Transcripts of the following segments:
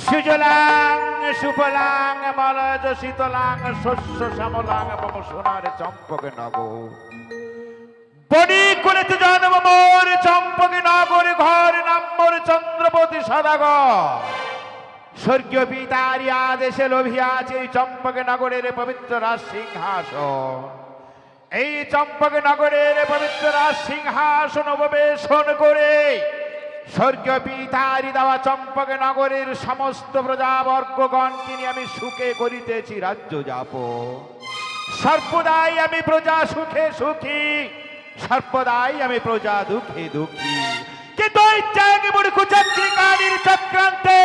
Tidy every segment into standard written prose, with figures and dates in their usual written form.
সুজলাং সুফলাং মলয় শীতলাং শস্য শ্যামলাং মম সোনার চম্পক নগর। বনি কুলেতে জন্ম মোর চম্পক নগর, ঘর নাম মোর চন্দ্রপতি সদাগর। স্বর্গীয় পিতারি আদেশে লোভিয়াছে এই চম্পক নগরের পবিত্র রাজ সিংহাসন। এই চম্পক নগরের পবিত্র রাজ সিংহাসন উপবেশন করে স্বর্গীয় পিতারি দেওয়া চম্পক নগরের সমস্ত প্রজাবর্গগণকে নিয়ে আমি সুখে করিতেছি রাজ্য যাপন। সর্বদাই আমি প্রজা সুখে সুখী, সর্বদাই আমি প্রজা দুঃখে দুঃখী। কিন্তু ওই ত্যাগী মূর্খ চক্রিকারীর চক্রান্তে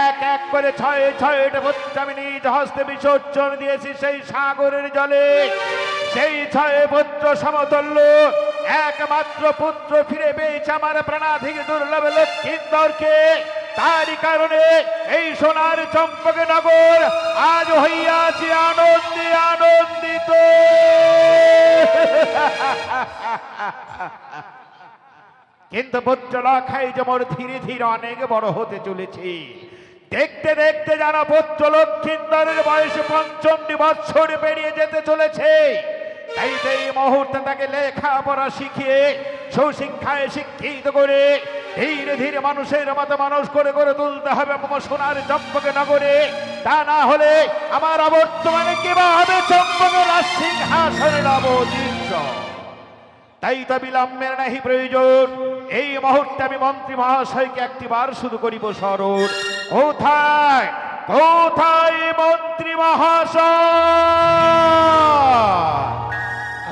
এক এক করে ছয় ছয়টা পুত্র আমি নিজ হস্তে বিসর্জন দিয়েছি সেই সাগরের জলে। সেই ছয় পুত্র সমতুল্য একমাত্র পুত্র ফিরে পেয়েছে আমার প্রাণাধিক দুর্লভ লক্ষ্মীন্দরকে। তারই কারণে এই সোনার চম্পক নগর আজ হইয়াছি আনন্দে আনন্দিত। কিন্তু পুত্র লক্ষাই যেমন ধীরে ধীরে অনেক বড় হতে চলেছে। দেখতে দেখতে যেন পুত্র লক্ষ্মীন্দরের বয়স ৫৫ বৎসর পেরিয়ে যেতে চলেছে। তাই এই মুহূর্তে তাকে লেখাপড়া শিখিয়ে সুশিক্ষায় শিক্ষিত করে ধীরে ধীরে মানুষের মতো মানুষ করে করে তুলতে হবে মম সোনার চম্পক নগরে। তা না হলে আমার অবর্তমানে কিবা হবে চম্পক রাজ সিংহাসনে নবদৃশ্য। তাই তো বিলম্বের নাহি প্রয়োজন। এই মুহূর্তে আমি মন্ত্রী মহাশয়কে একটিবার শুধু করিব স্মরণ। কোথায় কোথায় মন্ত্রী মহাশয়?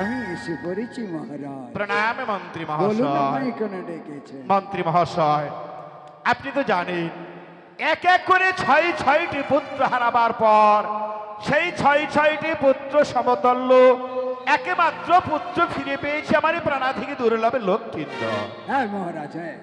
আমি এসে পড়েছি মহারাজ। প্রণাম মন্ত্রী বলুন মহাশয়। আমায় কেন ডেকেছেন? মন্ত্রী মহাশয়, আপনি তো জানেন এক এক করে ছয় ছয়টি পুত্র হারাবার পর সেই ছয় ছয়টি পুত্র সমতুল্য একমাত্র পুত্র ফিরে পেয়েছে আমার প্রাণাধিক দুর্লভ লক্ষ্মীন্দর। হ্যাঁ মহারাজ, হ্যাঁ।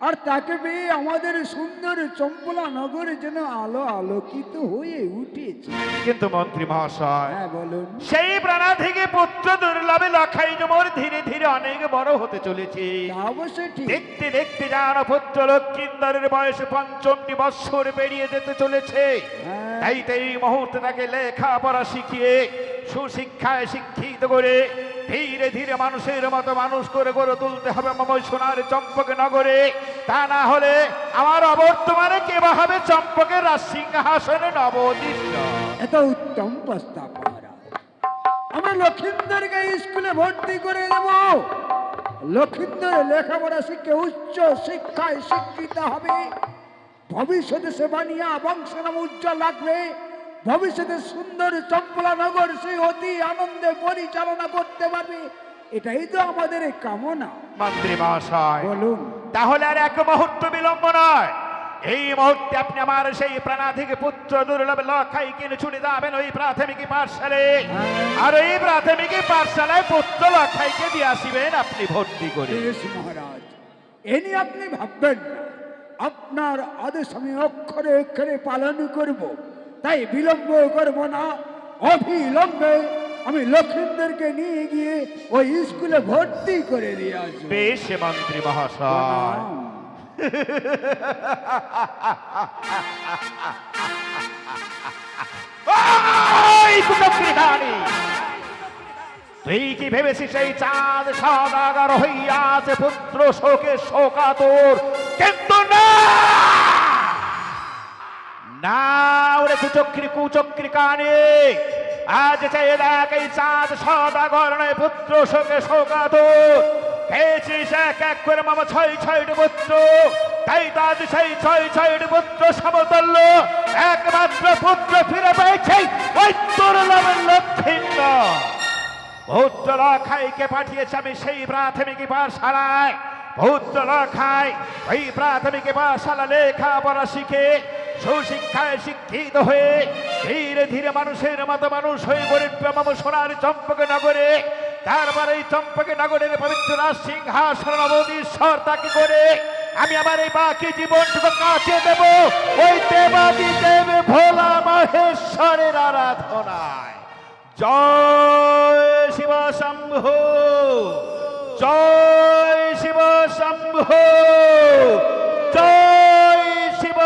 আর তাকে পেয়ে আমাদের সুন্দর চম্পলা নগর যেন আলো আলোকিত হয়ে উঠেছে। কিন্তু মন্ত্রী মহাশয়, হ্যাঁ বলুন। সেই প্রাণাধিক পুত্র দুর্লভে লক্ষাই জমর ধীরে ধীরে অনেক বড় হতে চলেছে। তা অবশ্যই ঠিক। দেখতে দেখতে যেন পুত্র লক্ষ্মীন্দরের বয়স ৫৫ বৎসর পেরিয়ে যেতে চলেছে। হ্যাঁ। তাই তো এই মুহূর্তে তাকে লেখাপড়া শিখিয়ে সুশিক্ষায় শিক্ষিত করে ধীরে ধীরে মানুষের মতো মানুষ করে গড়ে তুলতে হবে মম সোনার চম্পক নগরে। তা না হলে আমার অবর্তমানে কেবা হবে চম্পকের রাজ সিংহাসনে নবদৃশ্য। এত উত্তম প্রস্তাব মহারাজ। আমরা লক্ষিন্দরকে স্কুলে ভর্তি করে দেব। লক্ষিন্দর লেখাপড়া শিখে উচ্চ শিক্ষায় শিক্ষিত হবে। ভবিষ্যতে সেবা নিয়ে বংশের নাম উজ্জ্বল রাখবে। ভবিষ্যতে সুন্দর চম্পলা নগর সে অতি আনন্দে পরিচালনা করতে পারবে। এটাই তো আমাদের কামনা। মন্ত্রী মহাশয়, বলুন। তাহলে আর এক মুহূর্ত বিলম্ব নয়। এই মুহূর্তে আপনি আমার সেই প্রাণাধিক পুত্র দুর্লভ লক্ষাই কিনে ছুটে যাবেন ওই প্রাথমিক পাঠশালে। আর এই প্রাথমিক পাঠশালায় পুত্র লক্ষাইকে দিয়ে আসিবেন আপনি ভর্তি করে। বেশ মহারাজ, এ নিয়ে আপনি ভাববেন না। আপনার আদেশ আমি অক্ষরে অক্ষরে পালন করব। তাই বিলম্ব করব না। অবিলম্বে আমি লক্ষিন্দরকে নিয়ে গিয়ে ওই স্কুলে ভর্তি করে দিয়ে আসবো। বেশ মন্ত্রী মহাশয়। ওই কুচক্রীধারী, তুই কি ভেবেছিস এই চাঁদ সদাগর হইয়াছে পুত্র শোকে শোকাতুর? কিন্তু না না, ওরে কুচক্রী কুচক্রী কানে, আজ চাই দেখ এই চাঁদ সদাগর নয় পুত্র শোকে শোকাতুর। খেয়েছিস এক এক করে মামা ছয় ছয়টি পুত্র। তাই তো আজ সেই ছয় ছয়টি পুত্র সমতুল্য একমাত্র পুত্র ফিরে পেয়েছে ওই দুর্লভ লক্ষ্মীন্দর। পুত্র লক্ষাইকে পাঠিয়েছে আমি সেই প্রাথমিক পাঠশালায়। পুত্র লক্ষাই ওই প্রাথমিক পাঠশালা লেখাপড়া শিখে সুশিক্ষায় শিক্ষিত হয়ে ধীরে ধীরে মানুষের মতো মানুষ হয়ে গড়ে উঠবে মম সোনার চম্পক নগরে। তারপর এই চম্পক নগরের পবিত্র রাজ সিংহাসন নবদীশ্বর তাকে করে আমি আমার এই বাকি জীবনটুকু কাটিয়ে দেব ওই দেবাদি দেব ভোলা মহেশ্বরের আরাধনায়। জয় শিব শম্ভু, জয় শিব শম্ভু, জয় শিব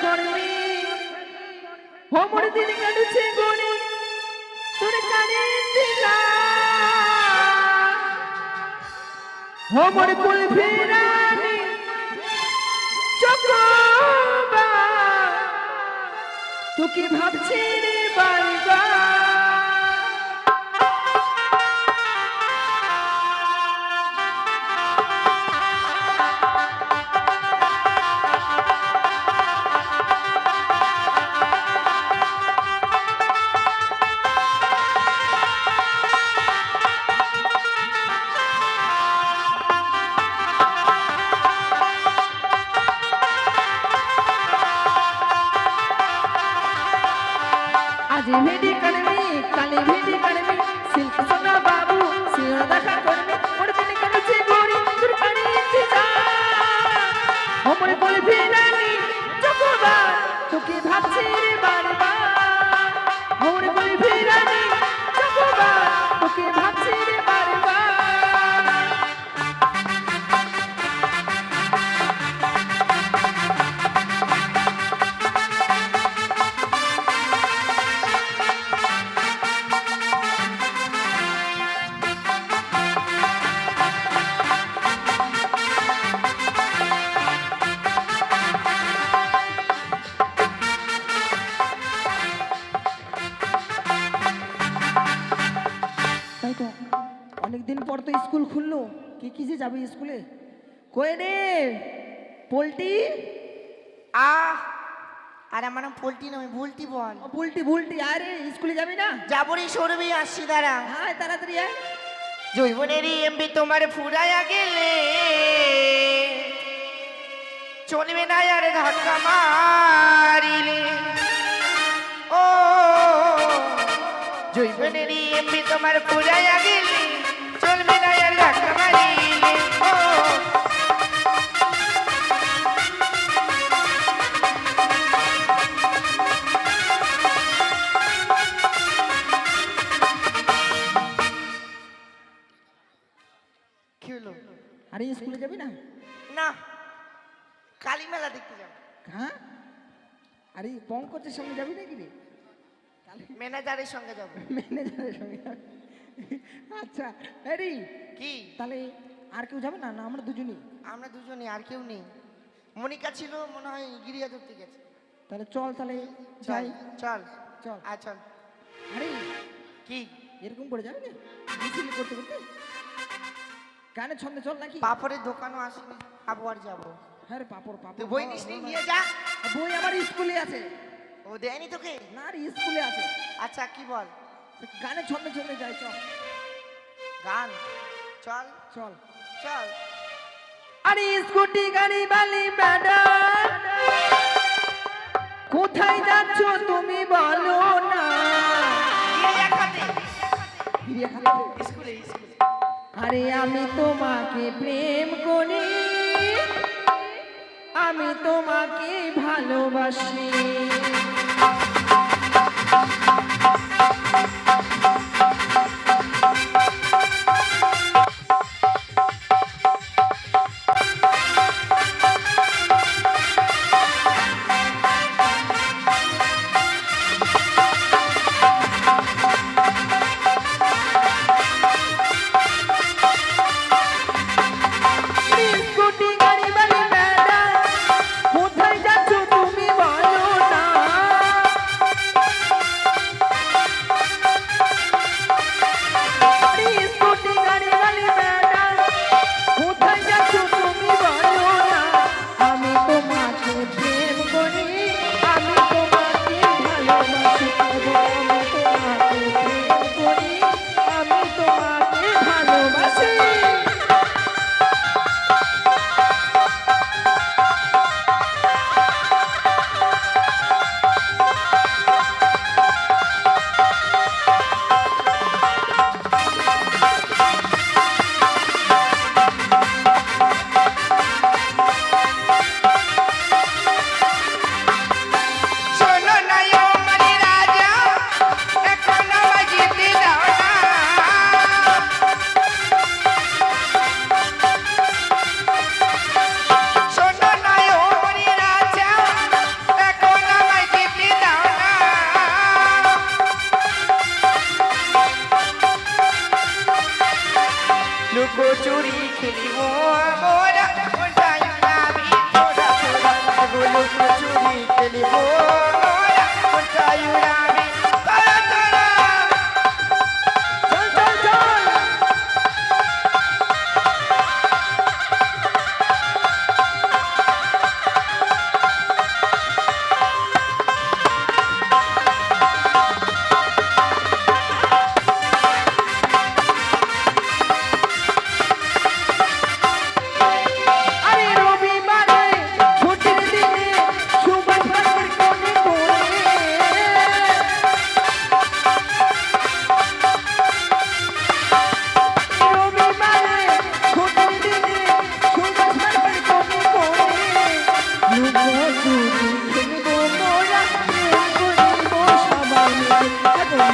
করবি হোমর দিন কাটছে গনি তোর কানে দিলা হোমর কুল ফিরানি চকবা তুই কি ভাবছিস রে বারবার आज भेटी करबी काली भेटी करबी सिल्क सोना बाबू सिर দেখা করবি ওর দিন কাটছে গড়ি তোর কানে ইন্তজার ওমর বল ফিরানি চকবা তোকে ভাবছি রে বারবার ওমর বল ফিরানি চকবা তোকে ভাবছি রে বারবার তাই তো অনেকদিন পর তো স্কুল খুললো কি কি যে যাবে স্কুলে কই রে পোল্টি আর আমার নাম পোল্টি নয় ভুলটি বল বুলটি বুলটি আরে স্কুলে যাবি না যাবরি সরবি আসছি দাঁড়া হ্যাঁ তাড়াতাড়ি আয় জৈবনেরই এমবি তোমার ফুরাইয়া গেলে চলবে না আর ধাক্কা মারিলে ও জৈবনেরই এমবি তোমার ফুরাইয়া গেলে চলবে না আর ধাক্কা মারিলে ও কি হলো আরে স্কুলে যাবি না না কালী মেলা দেখতে যাবো হ্যাঁ আরে পঙ্কজের সঙ্গে যাবি নাকি রে ম্যানেজারের সঙ্গে যাবো ম্যানেজারের সঙ্গে যাবি? আচ্ছা এরি কি তাহলে আর কেউ যাবে না না আমরা দুজনই আমরা দুজনই আর কেউ নেই মনিকা ছিল মনে হয় গিরিয়া ধরতে গেছে তাহলে চল তাহলে চল যাই চল চল আয় চল আরে কি এরকম করে যাবি না মিছিল করতে করতে গানের ছন্দে চল নাকি পাপড়ের দোকানও আসেনি আবার যাবো হ্যাঁ রে পাপড় পাপড় তুই বই নিস নি নিয়ে যা বই আমার স্কুলে আছে ও দেয়নি তোকে না আর স্কুলে আছে আচ্ছা কি বল গানের ছন্দে ছন্দে যাই চল গান চল চল চল আরে স্কুটি গাড়ি বালি ম্যাডাম কোথায় যাচ্ছ তুমি বলো না গিরিয়া খাতে চিড়িয়াখানাতে? স্কুলে স্কুলে আরে আমি তোমাকে প্রেম করি আমি তোমাকে ভালোবাসি স্কুটি গাড়ি বালি ম্যাডাম কোথায় যাচ্ছ তুমি বলো না লুকোচুরি খেলিব মোরা কোথায় উড়াবি তোরা তোরা লুকোচুরি খেলিব মোরা কোথায় উড়াবি তোরা তোরা চল চল চল আরে রবিবারে ছুটির দিনে সুভাষ ভারতের কোণে কোণে রবিবারে ছুটির দিনে সুভাষ ভারতের কোণে কোণে লুকোচুরি খেলবো মোরা প্রেম করিব সবাই মিলে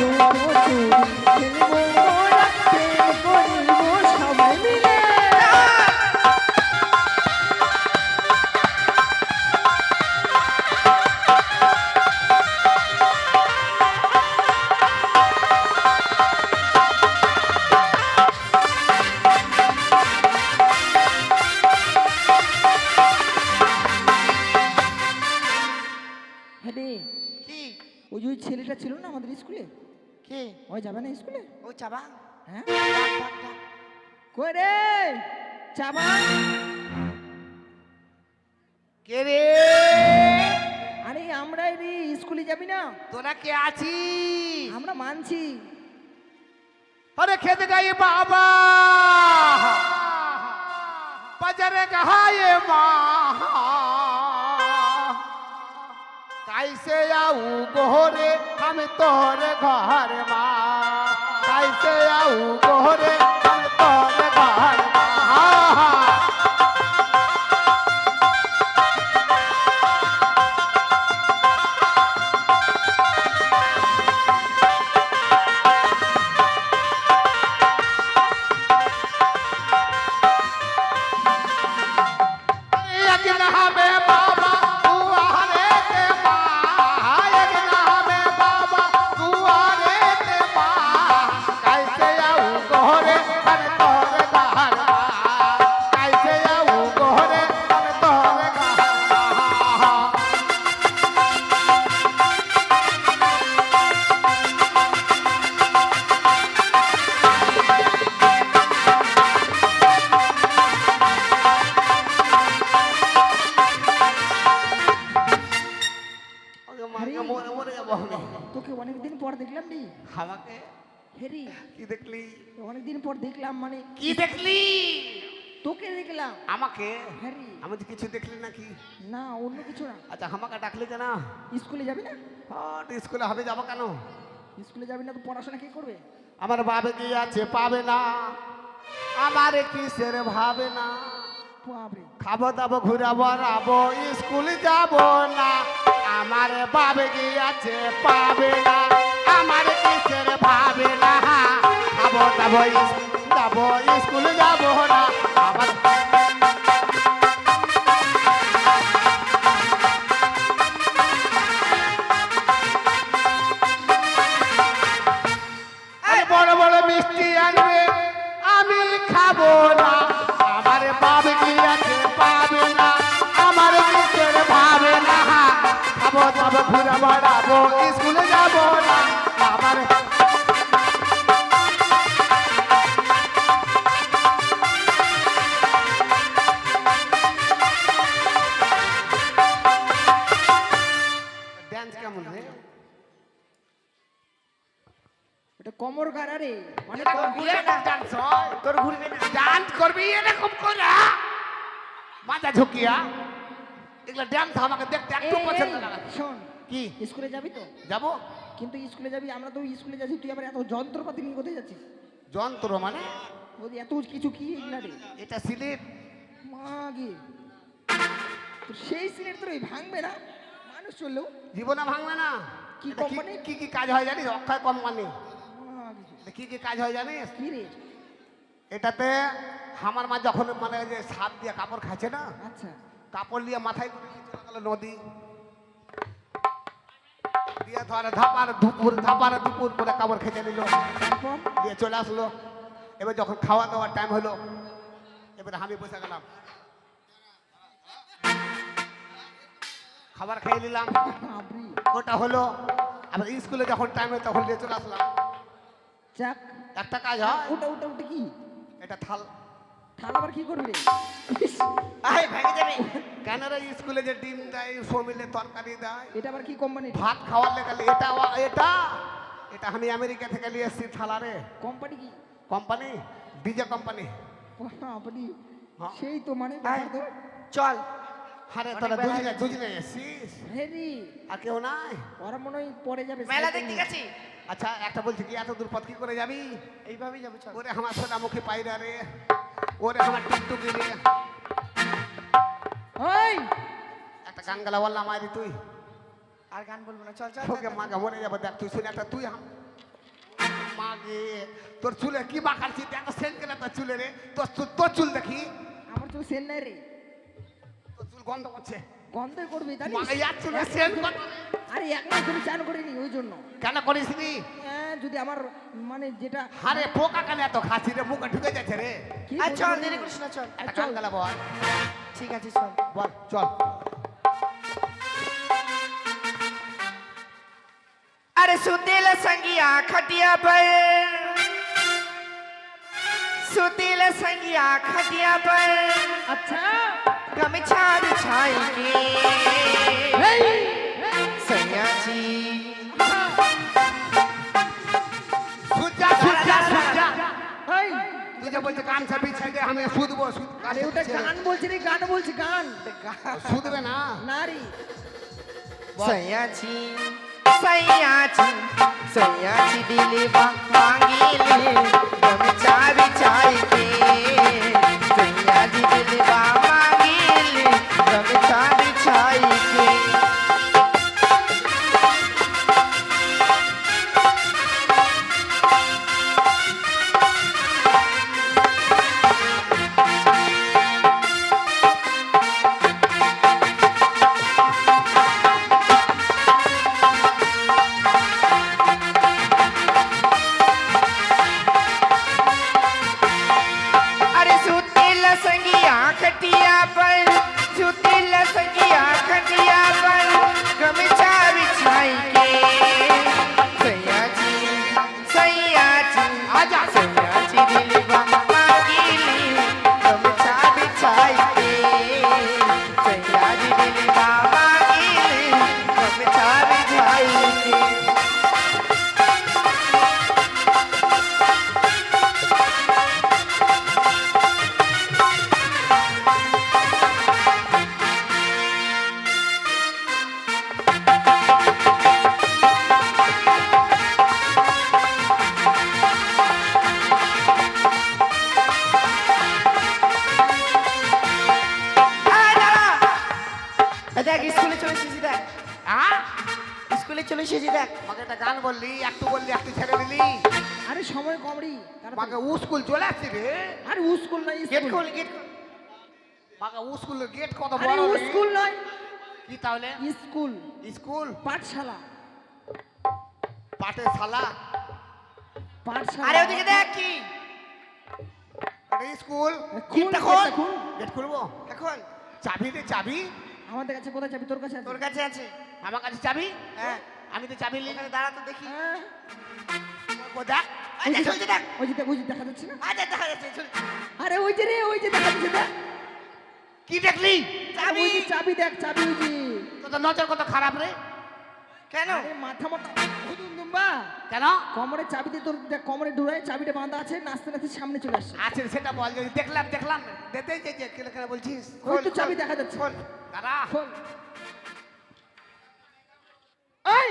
লুকোচুরি খেলবো মোরা প্রেম করিব সবাই মিলে হ্যাঁ রে, কি ওই যে ওই ছেলেটা ছিল না আমাদের স্কুলে কি ওই যাবে না স্কুলে ও চাবা হ্যাঁ ডাক ডাক ডাক কই রে চাবা কে রে আরে আমরাই রে স্কুলে যাবি না তোরা কে আছিস আমরা মানছি अरे खेत गई बाबा बजरे गहाए माँ कैसे आऊ गोहरे हम तोरे घर माँ कैसे आऊ गोहरे हम तोरे घर माँ यज्ञ हमें बाबा दुआरे के माँ यज्ञ हमें बाबा दुआरे के माँ कैसे आऊ गोहरे हम तोरे घर माँ कैसे आऊ गोहरे हम तोरे घर माँ তোকে অনেকদিন পর দেখলাম রে আমাকে হেরি কি দেখলি অনেকদিন পর দেখলাম মানে কি দেখলি তোকে দেখলাম আমাকে হ্যারি আমি তো কিছু দেখলি নাকি না অন্য কিছু না আচ্ছা আমাকে ডাকলি কেন স্কুলে যাবি না স্কুলে হবে যাবো কেন স্কুলে যাবি না তো পড়াশোনা কি করবে আমার বাবে কি আছে পাবে না আমার কিসের ভাবে না বাপরে খাবো দাবো ঘুরাবো রাবো স্কুল যাব না আমার বাবে কি আছে পাবে না আমার কিসের ভাবে না খাবো দাবো যাবো স্কুল যাব না আমার এই বড় বড় মিষ্টি আনবে আমি খাবো না আমার বাবে কি আছে পাবে না আমার কিসের ভাবে না খাবো দাবো ঘুরাবো রাবো স্কুলে যাব না আমার ড্যান্স কেমন রে এটা কোমর গাড়া রে মানে এটা ঘুরে না ডান্স হয় তোর ঘুরবে না ডান্স করবি এরকম করে মাথা ঝুঁকিয়া এগুলো ডান্স আমাকে দেখতে একটু এই, পছন্দ এই, লাগে শোন কি স্কুলে যাবি তো যাবো কিন্তু স্কুলে যাবি আমরা তো স্কুলে যাচ্ছি তুই আবার এত যন্ত্রপাতি নিয়ে কোথায় যাচ্ছিস যন্ত্র মানে বলছি এত কিছু কি এগুলা রে এটা সিলেট মাগে তো সেই সিলেট তোর ওই ভাঙবে না মানুষ চললেও জীবনে ভাঙবে না কি এটা কোম্পানি? কি কি কাজ হয় জানিস অক্ষয় কোম্পানি মাগে। এটা কি কি কাজ হয় জানিস কি রে এটাতে আমার মা যখন মানে ওই যে সাপ দিয়ে কাপড় খাচ্ছে না আচ্ছা কাপড় দিয়ে মাথায় করে নিয়ে চলে গেল নদী দিয়ে ধরে ধাপার দুপুর করে কাপড় খেতে নিল তারপর দিয়ে চলে আসলো এবার যখন খাওয়া দাওয়ার টাইম হলো, এবার আমি বসে গেলাম, খাবার খেয়ে নিলাম, আপনি ওটা হলো। আবার স্কুলে যখন টাইম হয় তখন নিয়ে চলে আসলাম। চাক একটা কাজ হয়, ওটা ওটা ওটা কি এটা থাল। থাল আবার কি করবি আয় ভেঙে যাবে। কেন রে স্কুলে যে ডিম দেয়, সমিলে তরকারি দেয়, এটা আবার কি কোম্পানি ভাত খাওয়ার লেগে এটা এটা এটা আমি আমেরিকা থেকে নিয়ে এসেছি থালা রে। কোম্পানি কি কোম্পানি ডিজে কোম্পানি। আপনি হ্যাঁ। সেই তো মানে আয়, তো চল। আরে অনেক তোরা বেলা দুজনে হয়ে দুজনে এসেছিস, হেরি আর কেউ নাই? ওরা মনে হয় পরে যাবে মেলা সাইকেল দেখতে নিয়ে। গেছি। আচ্ছা একটা বলছি কি, এত দূর পথ কি করে যাবি? এইভাবেই যাবো, চল। ওরে আমার সোনামুখী পায়রা রে, ওরে আমার টুকটুকি রে। ওই একটা গান গালা বললাম আয় তুই, আর গান বলবো না, চল চল তোকে মাগে মরে যাবো। দেখ তুই শুনে একটা তুই মাগে তোর চুলে কি মাখাচ্ছি, দেখ সেন্ট কেনা তোর চুলে রে। তোর চুল দেখি, আমার চুল সেন নাই রে তোর চুল গন্ধ করছে। গন্ধই করবি জানিস মাগে ইয়ার চুলে সেন্ট কর। আরে এক মাস ধরে চান করিনি ওই জন্য কেন করিস নি? হ্যাঁ, যদি আমার মানে যেটা আরে পোকা কেন এত খাচ্ছি রে, মুখে ঢুকে যাচ্ছে রে। কি আর চল, বলবো? দেরি করিস না, চল। একটা গান গালা বল, ঠিক আছে, চল। বল চল। अरे सुतेल संगिया खटिया पर, सुतेल संगिया खटिया पर, আচ্ছা गमछा बिछाई के सैया जी। সুজা সুজা সুজা, এই তুই যে বলছে গান সব বিছাই দে, আমি শুধবো। আরে ওটা গান বলছি রে গান বলছি গান শুধবে না? নারী सैया जी, सैया जी, सैया जी दिली मांगी ले गमछा बिछाई के, सैया जी दिली मांगी ले गमछा बिछाई के। अरे सुतेल संगिया खटिया पर, सुतेल संगिया खटिया पर, गमछा बिछाई के, सैया जी, सैया जी, आजा। सैया जी दिली मांगी ली गमछा बिछाई के, सैया जी दिली मांगी ली गमछा बिछाई के। দেখ স্কুলে চলে এসেছি, দেখ হ্যাঁ, স্কুলে চলে এসেছি, দেখ। আমাকে একটা গান বললি, একটু বললি, একটু ছেড়ে দিলি। আরে সময় কম রে আমাকে ও স্কুল চলে আসছি রে। আরে স্কুল নাই গেট স্কুল খোল, গেট খোল। আমাকে ও স্কুলের গেট কত আরে বড় রে। স্কুল নয় কি তাহলে? স্কুল স্কুল পাঠশালা পাটে শালা, পাঠশালা আরে ওদিকে দেখ কি এটা স্কুল। খুল, গেটটা খোল। গেটটা খুল। গেট খুলবো? এখন চাবি রে চাবি, আমাদের কাছে কোথায় যাবি তোর কাছে আছে? তোর কাছে আছে। আমার কাছে চাবি। হ্যাঁ, আমি তো চাবি নিই। ওখানে দাঁড়া তো দেখি। হ্যাঁ। ও দেখ, আরে দেখ, ওই যে দেখ, ওই যে দেখ, ওই যে দেখা যাচ্ছে না আরে দেখা যাচ্ছে, চল। আরে ওই যে রে ওই যে দেখা যাচ্ছে দেখ কি দেখলি? চাবি। ওই যে চাবি দেখ চাবি ওই যে তোর নজর কত খারাপ রে। কেন? আরে মাথা মোটা দুম্বা কেন? কোমরে চাবি দিয়ে তোর দেখ কোমরে ডুরায় চাবিটা বাঁধা আছে নাচতে নাচতে সামনে চলে আসছে আছে সেটা বল। যদি দেখলাম দেখলাম দেখতে যে কেন কেন বলছিস? ওই তো চাবি দেখা যাচ্ছে খোল। দাঁড়া, খোল। এই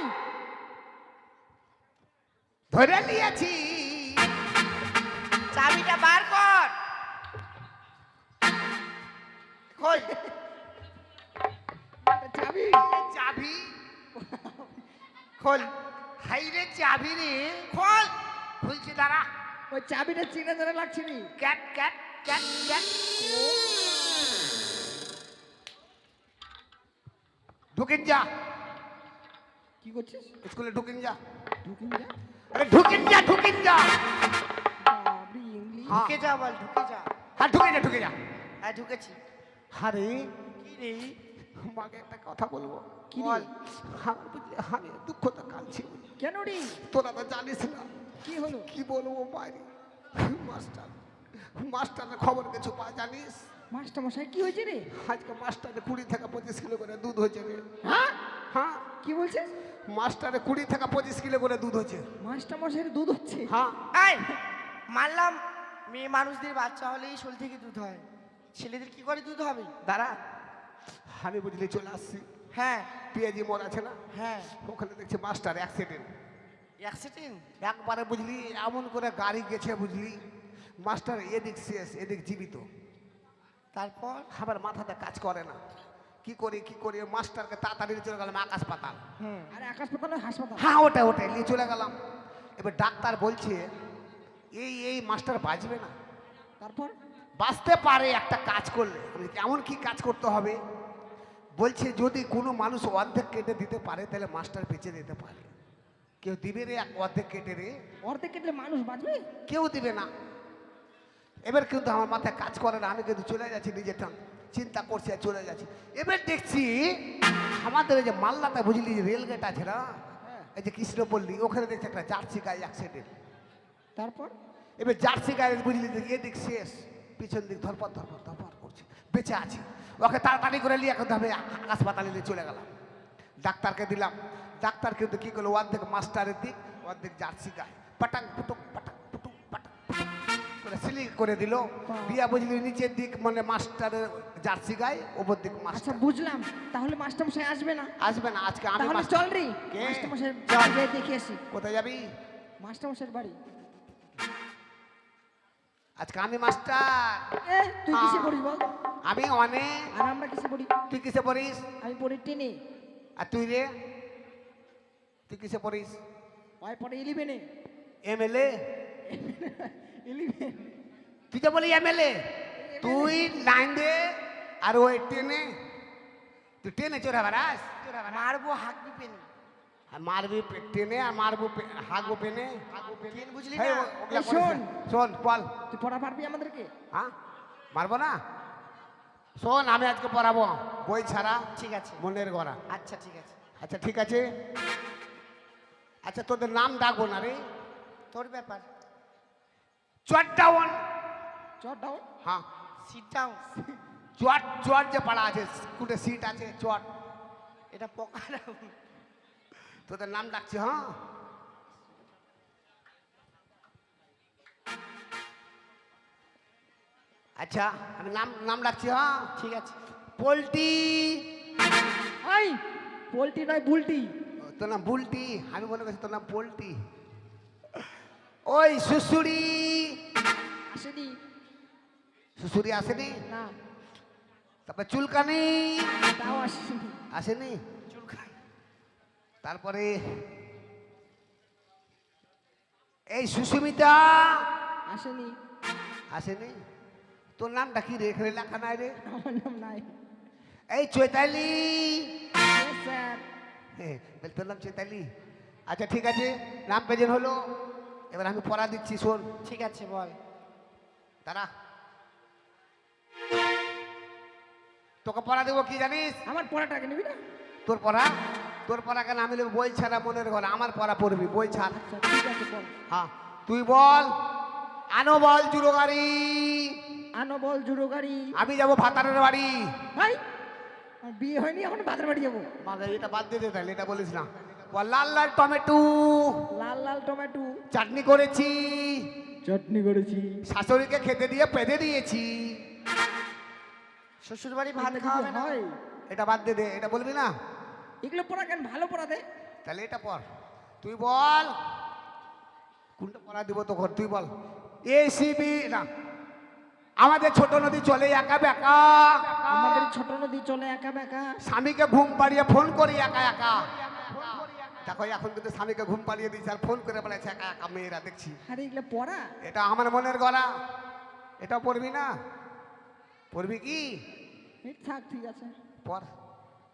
ধরে নিয়েছি। চাবিটা বার কর। খোল। চাবি চাবি, খোল। হাই রে চাবি রে। খোল। খুলছি দাঁড়া। ওই চাবিটা চিনা জানা লাগছে নি ক্যাট ক্যাট ক্যাট ক্যাট। ঢুকিন যা, কি করছিস স্কুলে ঢুকিন যা। ঢুকিন যা আরে ঢুকিন যা, ঢুকিন যা। বাবরি ইংলিশ ঢুকে যা বল, ঢুকে যা। হ্যাঁ ঢুকে যা ঢুকে যা। হ্যাঁ ঢুকেছি। আরে কি রে? মাকে একটা কথা বলবো। কি বল। রে? আমি বুঝলি আমি দুঃখ তো কাঁদছি বুঝলি। কেন রে? তোরা তো জানিস না কি হলো? কি বলবো বাইরে মাস্টার মাস্টারের খবর কিছু পা জানিস? মাস্টার মশাই কি হয়েছে রে? আজকে মাস্টারে 20 থেকে 25 কিলো করে দুধ হয়েছে রে। হ্যাঁ হ্যাঁ কি বলছিস? মাস্টারে 20 থেকে 25 কিলো করে দুধ হয়েছে। মাস্টার মশাইয়ের দুধ হচ্ছে? হ্যাঁ এই মানলাম মেয়ে মানুষদের বাচ্চা হলেই শোল থেকে দুধ হয়, ছেলেদের কি করে দুধ হবে? দাঁড়া আমি বুঝলি চলে আসছি। হ্যাঁ পিয়াজি মোড় আছে না, হ্যাঁ। ওখানে দেখছি মাস্টার অ্যাক্সিডেন্ট। অ্যাক্সিডেন্ট? একবারে বুঝলি এমন করে গাড়ি গেছে বুঝলি, মাস্টার এদিক শেষ এদিক জীবিত। তারপর? আবার মাথাতে কাজ করে না, কি করি মাস্টারকে তাড়াতাড়ি নিয়ে চলে গেলাম আকাশ পাতাল। হুম। আরে আকাশ পাতাল নয়, হাসপাতাল। হ্যাঁ ওটাই নিয়ে চলে গেলাম। এবার ডাক্তার বলছে এই মাস্টার বাঁচবে না। তারপর? বাঁচতে পারে একটা কাজ করলে। আমি কেমন কি কাজ করতে হবে? বলছে যদি কোনো মানুষ অর্ধেক কেটে দিতে পারে তাহলে মাস্টার বেঁচে দিতে পারে। কেউ দিবে রে অর্ধেক কেটে রে? অর্ধেক কেটে মানুষ বাঁচবে? কেউ দিবে না। এবার কিন্তু আমার মাথায় কাজ করে না, আমি কিন্তু চলে যাচ্ছি নিজেরটা চিন্তা করছি আর চলে যাচ্ছি। এবার দেখছি আমাদের এই যে মালদাতে বুঝলি রেলগেট আছে না, এই যে কৃষ্ণপল্লী, ওখানে দেখছি একটা জার্সি গাই অ্যাক্সিডেন্ট। তারপর? এবার জার্সি গায়ে বুঝলি এদিক শেষ, পিছন দিক ধরপর করছে, বেঁচে আছি। ওকে তাড়াতাড়ি করে নিয়ে এখন হবে হাসপাতালে নিয়ে চলে গেলাম, ডাক্তারকে দিলাম। ডাক্তার কিন্তু কি করলো, অর্ধেক মাস্টারের দিক অর্ধেক জার্সি গায়ে পাটাং পুটুক পাটাং পুটুক পাটাং পুটুক করে সিলিং করে দিল। দিয়া বুঝলি নিচের দিক মানে মাস্টারের জার্সি গায়ে, ওপর দিক আচ্ছা মাস্টার। বুঝলাম, তাহলে মাস্টার মশাই আসবে না? আসবে না আজকে, আমি তাহলে চল রে কে? মাস্টার মশাই চল। বাড়ি দেখে আসি। কোথায় যাবি? মাস্টার মশাইয়ের বাড়ি। আজকে আমি মাস্টার। এ তুই কিসে পড়িস বল? আমি অনেক। আর আমরা কিসে পড়ি? তুই কিসে পড়িস? আমি পড়ি টেনে। আর তুই রে, তুই কিসে পড়িস? ওই পড়ে 11-এ। এমএলএ? 11। তুই তো বলি এমএলএ। তুই লাইন দে আর ওই টেনে, তুই টেনে চড়া বেড়াস। মারবো হাঁকবি পেনে। আর মারবি টেনে আর মারবো হাগবো পেনে। পেন বুঝলি হেই, না? ওগুলা এই করিস শোন। না। শোন বল। তুই পড়া পারবি আমাদেরকে? হ্যাঁ মারবো না? শোন আমি আজকে পড়াবো বই ছাড়া ঠিক আছে। মনের গড়া। আচ্ছা ঠিক আছে। আচ্ছা ঠিক আছে। আচ্ছা তোদের নাম ডাকবো না রে। তোর ব্যাপার। চট্টাওয়ান। চট ডাউন। হ্যাঁ সিট ডাউন। চট যে পাড়া আছে, স্কুলে সিট আছে চট। এটা পোকা ডাউন। তোদের নাম ডাকছি। হ্যাঁ আচ্ছা আমি নাম ডাকছি। হ্যাঁ ঠিক আছে। পোল্টি। আই পোল্টি নয় বুলটি। তোর নাম বুলটি, আমি মনে করছি তোর নাম পোল্টি। ওই শুশুড়ি। আসেনি। শুশুড়ি আসেনি? না তারপরে চুলকানি তাও আসেনি। আসেনি? চুলকানি। তারপরে এই সুস্মিতা আসেনি। আসেনি? তোর নামটা কি রে, এখানে লেখা নাই রে? আমার নাম নাই। এই চৈতালি। Yes, sir. হ্যাঁ বল, তোর নাম চৈতালি। আচ্ছা ঠিক আছে, নাম প্রেজেন্ট হলো। এবার আমি পড়া দিচ্ছি, শোন। ঠিক আছে বল। দাঁড়া, তোকে পড়া দেবো কি জানিস? আমার পড়াটাকে নিবি না? তোর পড়া কেন আমি নেবো? বই ছাড়া মনের ঘরে আমার পড়া পড়বি, বই ছাড়। আচ্ছা ঠিক আছে বল। হ্যাঁ তুই বল। আনো বল জুড়ো গাড়ি, আনো বল জুড়ো গাড়ি। আমি যাবো ভাতারের বাড়ি। ভাই আমার বিয়ে হয়নি, এখন বাজার বাড়ি যাবো। মাঝে এটা বাদ দিয়ে দে তাহলে, এটা বলিস না। বল লাল লাল টমেটো, লাল লাল টমেটো। চাটনি করেছি, চাটনি করেছি। শাশুড়িকে খেতে দিয়ে পেঁধে দিয়েছি। শ্বশুর বাড়ি ভাত খাওয়াবে না? হয় এটা বাদ দিয়ে দে, এটা বলবি না? এগুলো পড়া কেন, ভালো পড়া দে। তাহলে এটা পড়। তুই বল কোনটা পড়া দিব তোর, তুই বল। এসিবি না, আমাদের ছোট নদী চলে একা বেকা, আমাদের ছোট নদী চলে একা বেকা। স্বামীকে ঘুম পাড়িয়ে ফোন করি একা একা। দেখো এখন কিন্তু স্বামীকে ঘুম পাড়িয়ে দিচ্ছে আর ফোন করে বলেছে একা একা মেয়েরা দেখছি। আরে এগুলো পড়া। এটা আমার মনের গলা, এটা পড়বি না? পড়বি কি? এই থাক, ঠিক আছে পড়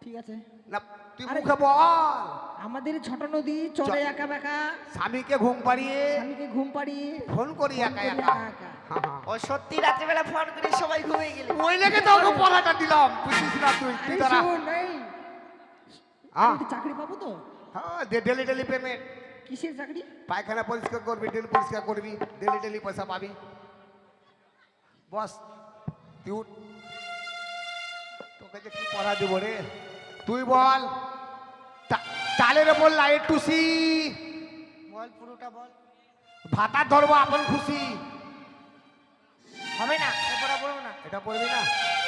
ঠিক আছে। না, তুই আরে- মুখে বল। আমাদের ছোট নদী চলে একা বেকা, স্বামীকে ঘুম পাড়িয়ে স্বামীকে ঘুম পাড়িয়ে ফোন করি ফোন একা করি একা। একা একা। হ্যাঁ হ্যাঁ ও সত্যি রাত্রিবেলা ফোন করে সবাই ঘুমিয়ে গেলে ওই লেগে তো ওকে পড়াটা দিলাম বুঝছিস না তুই তুই এই তারা শোন, এই, হ্যাঁ আমি কি চাকরি পাবো তো? হ্যাঁ ডেলি ডেলি পেমেন্ট কিসের চাকরি? পায়খানা পরিষ্কার করবি ডেলি পরিষ্কার করবি ডেলি ডেলি পয়সা পাবি বস তুই উঠ। তোকে যে কি পড়া দিব রে তুই বল চালের ওপর লাইট টুসি বল পুরোটা বল ভাতা ধরবো আপন খুশি হবে না এরপরে বলবো না এটা পড়বি না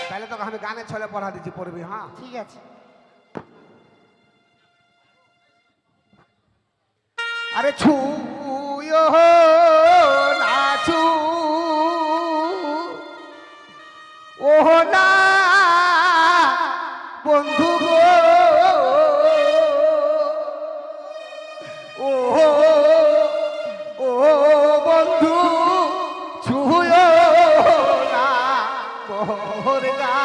তাহলে তোকে আমি গানের ছলে পড়া দিচ্ছি পড়বি হ্যাঁ ঠিক আছে আরে ছুয়ো নাচু ও না বন্ধু গো ও ও বন্ধু ছুয়ো না মোর গা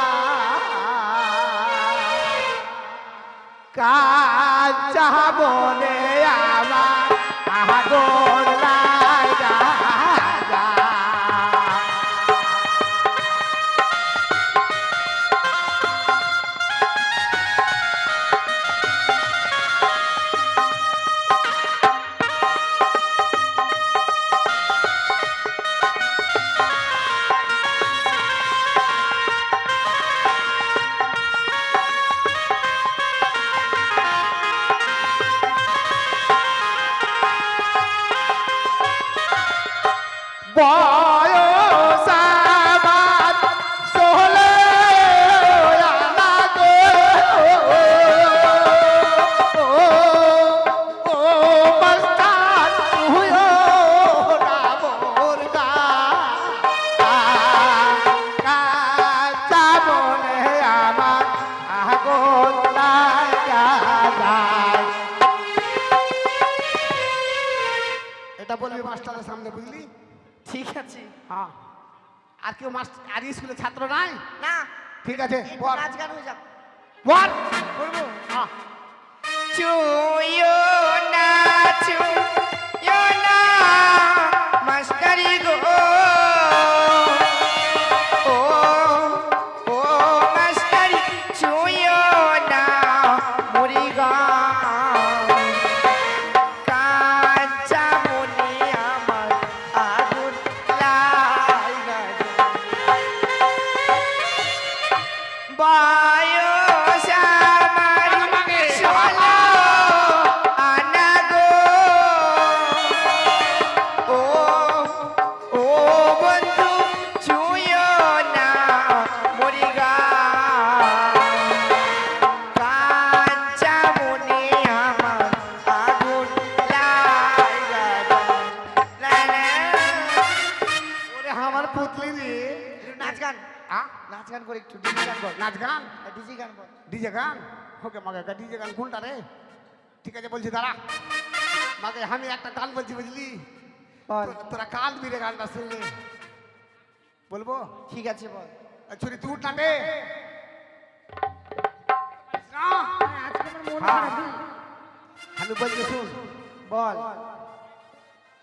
কাঁচা বনে আমার আগুন লাগা বয়স আমার ষোলো আনা গো ও মস্তান তুইও না মোর গা কাঁচা মনে আমার আগুন লাগা যায় এটা বলবি মাস্টারের সামনে বুঝলি ঠিক আছে হ্যাঁ আর কেউ মাস্টার আর স্কুলে ছাত্র নাই না ঠিক আছে এরপর বল নাচ গান হয়ে যাক বল বলবো হ্যাঁ চুয়ো নাচু ইয়ো না মাস্টারি গো ও ও মাস্টারি চুয়ো না মুড়ি গা কাঁচা মনে আমার আগুন লাগা বয়স আমার ষোলো আনা গো ও ও বন্ধু ছুঁয়ো না মরি গা কাঁচা মনে আমার আগুন লাগা ওরে আমার পুতলি রে নাচ গান হ্যাঁ নাচ গান করে একটু ডিজি গান বল নাচ গান ডিজি গান বল ডিজে গান ওকে মাকে ডিজে গান কোনটা রে ঠিক আছে বলছি দাঁড়া মাকে আমি একটা গান বলছি বুঝলি বল তোরা কাল মিরে গানটা শুনলে বলবো ঠিক আছে বল ছুরি তুই উঠ না রে না, আজকে আমার মন হ্যাঁ। খারাপ রে। আমি বলছি শুন বল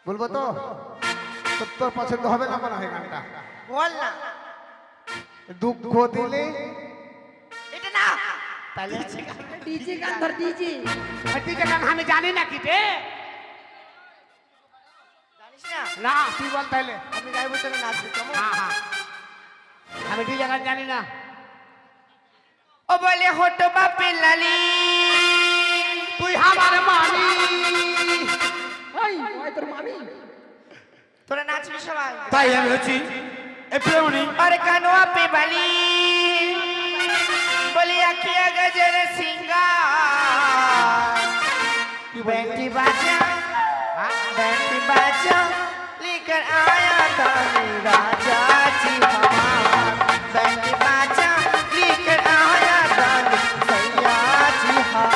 বলবো তো তোর পছন্দ হবে না মনে হয় গানটা বল না দুঃখ দিলে এটা না তাহলে ডিজে গান ধর ডিজে। ডিজে গান আমি জানি না কি রে জানিস না না তুই বল তাহলে আমি গাইবো তোকে নাচবি কেমন হ্যাঁ হ্যাঁ আমি ডিজে গান জানি না ও বলে হটো বাপে লালি তুই আমার মানি ওই ওই তোর মামি। তোরা নাচবি সবাই তাই আমি হচ্ছি এই প্রেমণি और कानवा पे बाली बोली अखिया गजर सिंगार बैंटी बाजा लेकर आया था राजा जी हमारा बैंटी बाजा लेकर आया था सैया जी हाँ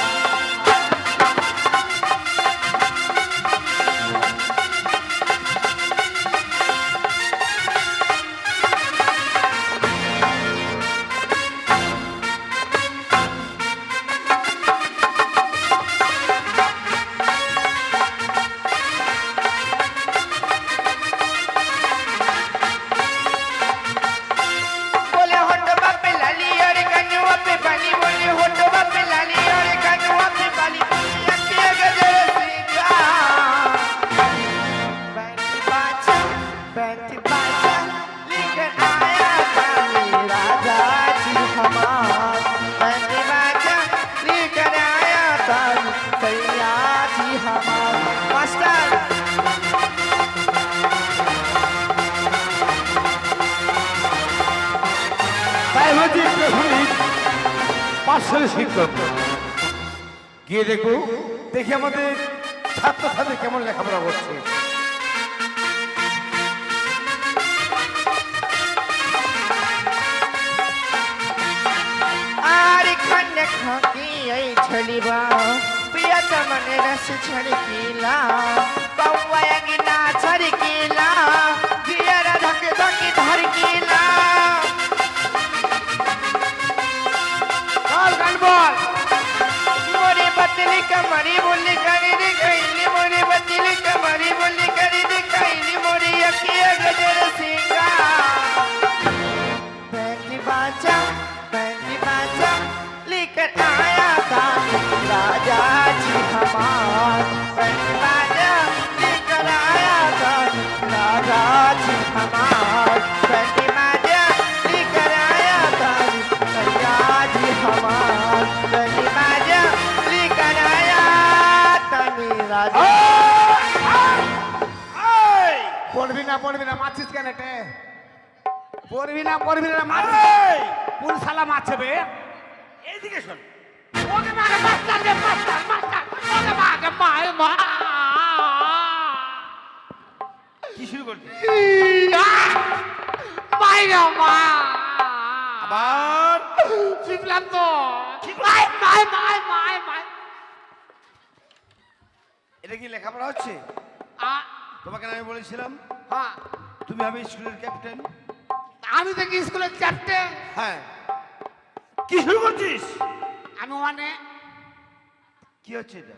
তাই হচ্ছে প্রাথমিক পাঠশালা শিক্ষক। গিয়ে দেখো, দেখি আমাদের ছাত্রছাত্রী কেমন লেখাপড়া করছে। আর খানে খাকি এই ছলিবা প্রিয়ত মনে রস ছড়কিলা কৌয়াঙ্গি না ছড়কিলা জিয়ার ধক ধক ধরকিলা বল গান বল। मोरे बतली कमरी बोली करी दिखाईली मोरे बतली कमरी बोली करी दिखाईली मोरे अखिया गजर सिंगा बैंडी बाजा लेकर आया था राजा जी हमार बैंडी बाजा लेकर आया था राजा जी हमार बैंडी बाजा लेकर आया था राजा जी हमार बैंडी बाजा लेकर आया था राजा পড়বি না মারছিস কেন এটে? পড়বি না মারছিস। কোন শালা মারছে বে? এইদিকে শোন। ওকে মারে মাস্টার রে মাস্টার ওকে মারে মায় মা। কি শুরু করছিস? মাইরা মা। আবার শিখলাম তো। মাই। এটা কি লেখাপড়া হচ্ছে? আ তোমাকে না আমি বলেছিলাম হ্যাঁ, তুমি হবে স্কুলের ক্যাপ্টেন। আমি তো কি স্কুলের ক্যাপ্টেন। হ্যাঁ, কি শুরু করছিস? আমি মানে কি হচ্ছে এটা?